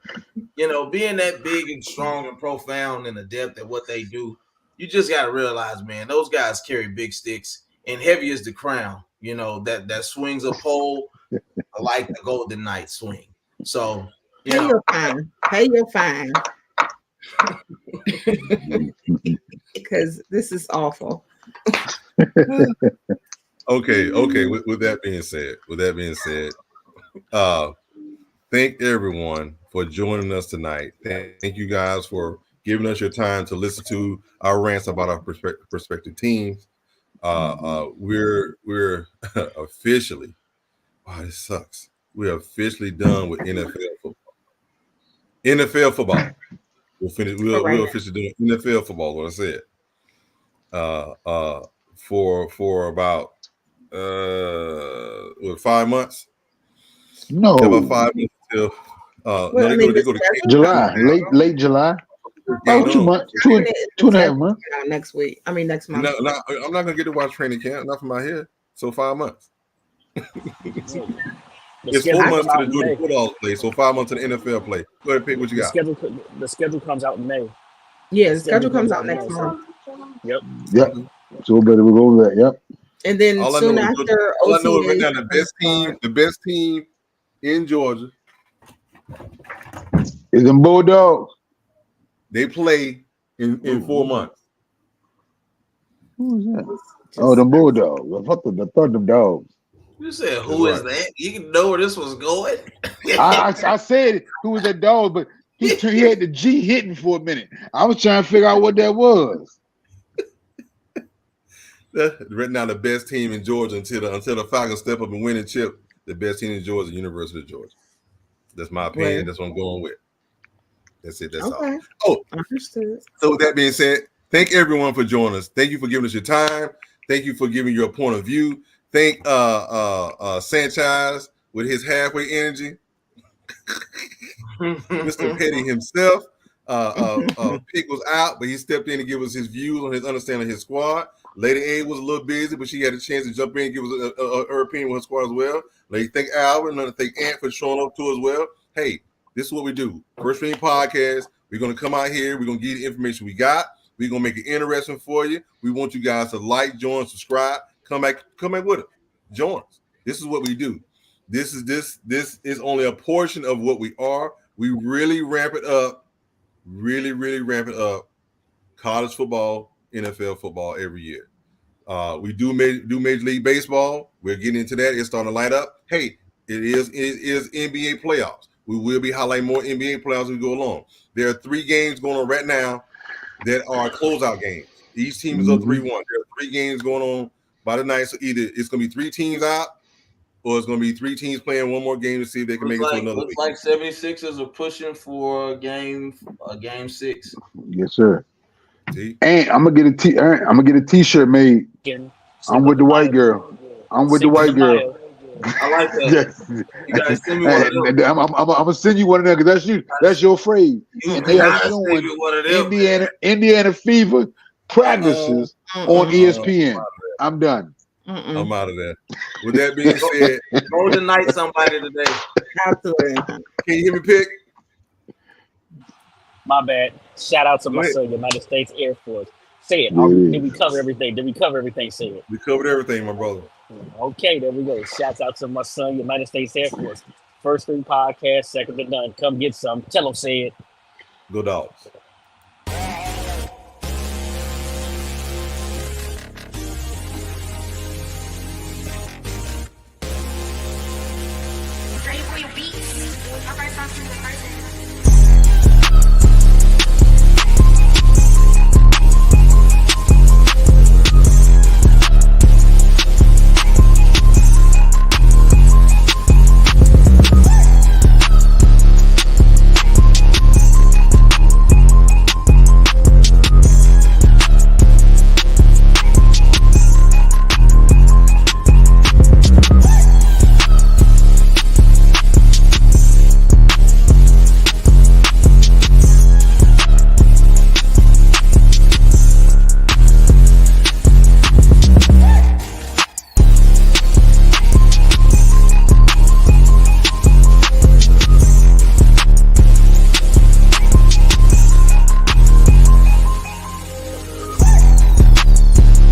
Speaker 4: Being that big and strong and profound and adept at what they do, you just got to realize, man, those guys carry big sticks, and heavy is the crown, that swings a pole like the Golden Knights swing. So,
Speaker 6: pay your fine. Because this is awful.
Speaker 1: Okay. With that being said, thank everyone for joining us tonight. Thank you guys for giving us your time to listen to our rants about our prospective teams. We're officially, wow, this sucks. We're officially done with NFL football. We'll officially do NFL football. What I said. For about 5 months.
Speaker 5: No,
Speaker 1: about 5 months till they go to
Speaker 5: July, late July.
Speaker 1: Yeah,
Speaker 5: 2 months, two and a half months.
Speaker 6: Next week. I mean, next month.
Speaker 1: I'm not going to get to watch training camp. Not from my head. So 5 months. It's 4 months to the Jordan football play. So 5 months to the NFL play. Go ahead, pick what you got.
Speaker 2: The schedule comes out in May.
Speaker 6: Yeah, the schedule comes out next month.
Speaker 2: Yep.
Speaker 5: So we'll go over that. Yep.
Speaker 6: And then soon after,
Speaker 1: all I know is right now the best team in Georgia
Speaker 5: is them Bulldogs.
Speaker 1: They play in 4 months.
Speaker 5: Who is that? Them Bulldogs. I thought them dogs.
Speaker 4: You said, who is that? You can know where this was going.
Speaker 5: I said who was that dog, but he had the G hitting for a minute. I was trying to figure out what that was.
Speaker 1: Right now, the best team in Georgia until the Falcons step up and win a chip. The best team in Georgia, University of Georgia. That's my opinion. Right. That's what I'm going with. That's it. That's all. Oh, understood. So with that being said, thank everyone for joining us. Thank you for giving us your time. Thank you for giving your point of view. Thank Sanchez with his halfway energy. Mr. Petty himself. Pick was out, but he stepped in to give us his views on his understanding of his squad. Lady A was a little busy, but she had a chance to jump in and give us her opinion with her squad as well. Lady thank Albert, and thank Ant for showing up too as well. Hey, this is what we do. First Stream Podcast. We're going to come out here. We're going to give you the information we got. We're gonna make it interesting for you. We want you guys to like, join, subscribe. Come back with us. Join us. This is what we do. This is only a portion of what we are. We really ramp it up. Really ramp it up. College football, NFL football every year. We do Major League Baseball. We're getting into that. It's starting to light up. Hey, it is NBA playoffs. We will be highlighting more NBA playoffs as we go along. There are 3 games going on right now that are closeout games. Each team is up 3-1. There are 3 games going on by the night. So either it's going to be 3 teams out, or it's going to be 3 teams playing one more game to see if they can make it to another week.
Speaker 4: Looks like 76ers are pushing for a game 6.
Speaker 5: Yes, sir.
Speaker 1: See?
Speaker 5: And I'm gonna get a T-shirt made. I'm with the white girl. I'm with the white girl.
Speaker 4: I like that.
Speaker 5: Yes.
Speaker 4: You guys send me one of them.
Speaker 5: I'm gonna send you one of them because that's you. That's your phrase.
Speaker 4: You
Speaker 5: They are
Speaker 4: guys
Speaker 5: showing
Speaker 4: send me one of them.
Speaker 5: Indiana Fever practices on ESPN. I'm done.
Speaker 1: I'm out of there. With that being said,
Speaker 4: go tonight somebody today.
Speaker 6: Absolutely.
Speaker 1: Can you hear me, Pick?
Speaker 2: My bad. Shout out to my son, United States Air Force. Say it. Did we cover everything? Say it.
Speaker 1: We covered everything, my brother.
Speaker 2: Okay, there we go. Shouts out to my son, United States Air Force. First 3 podcasts, second to none. Come get some. Tell them, say it.
Speaker 1: Go Dogs.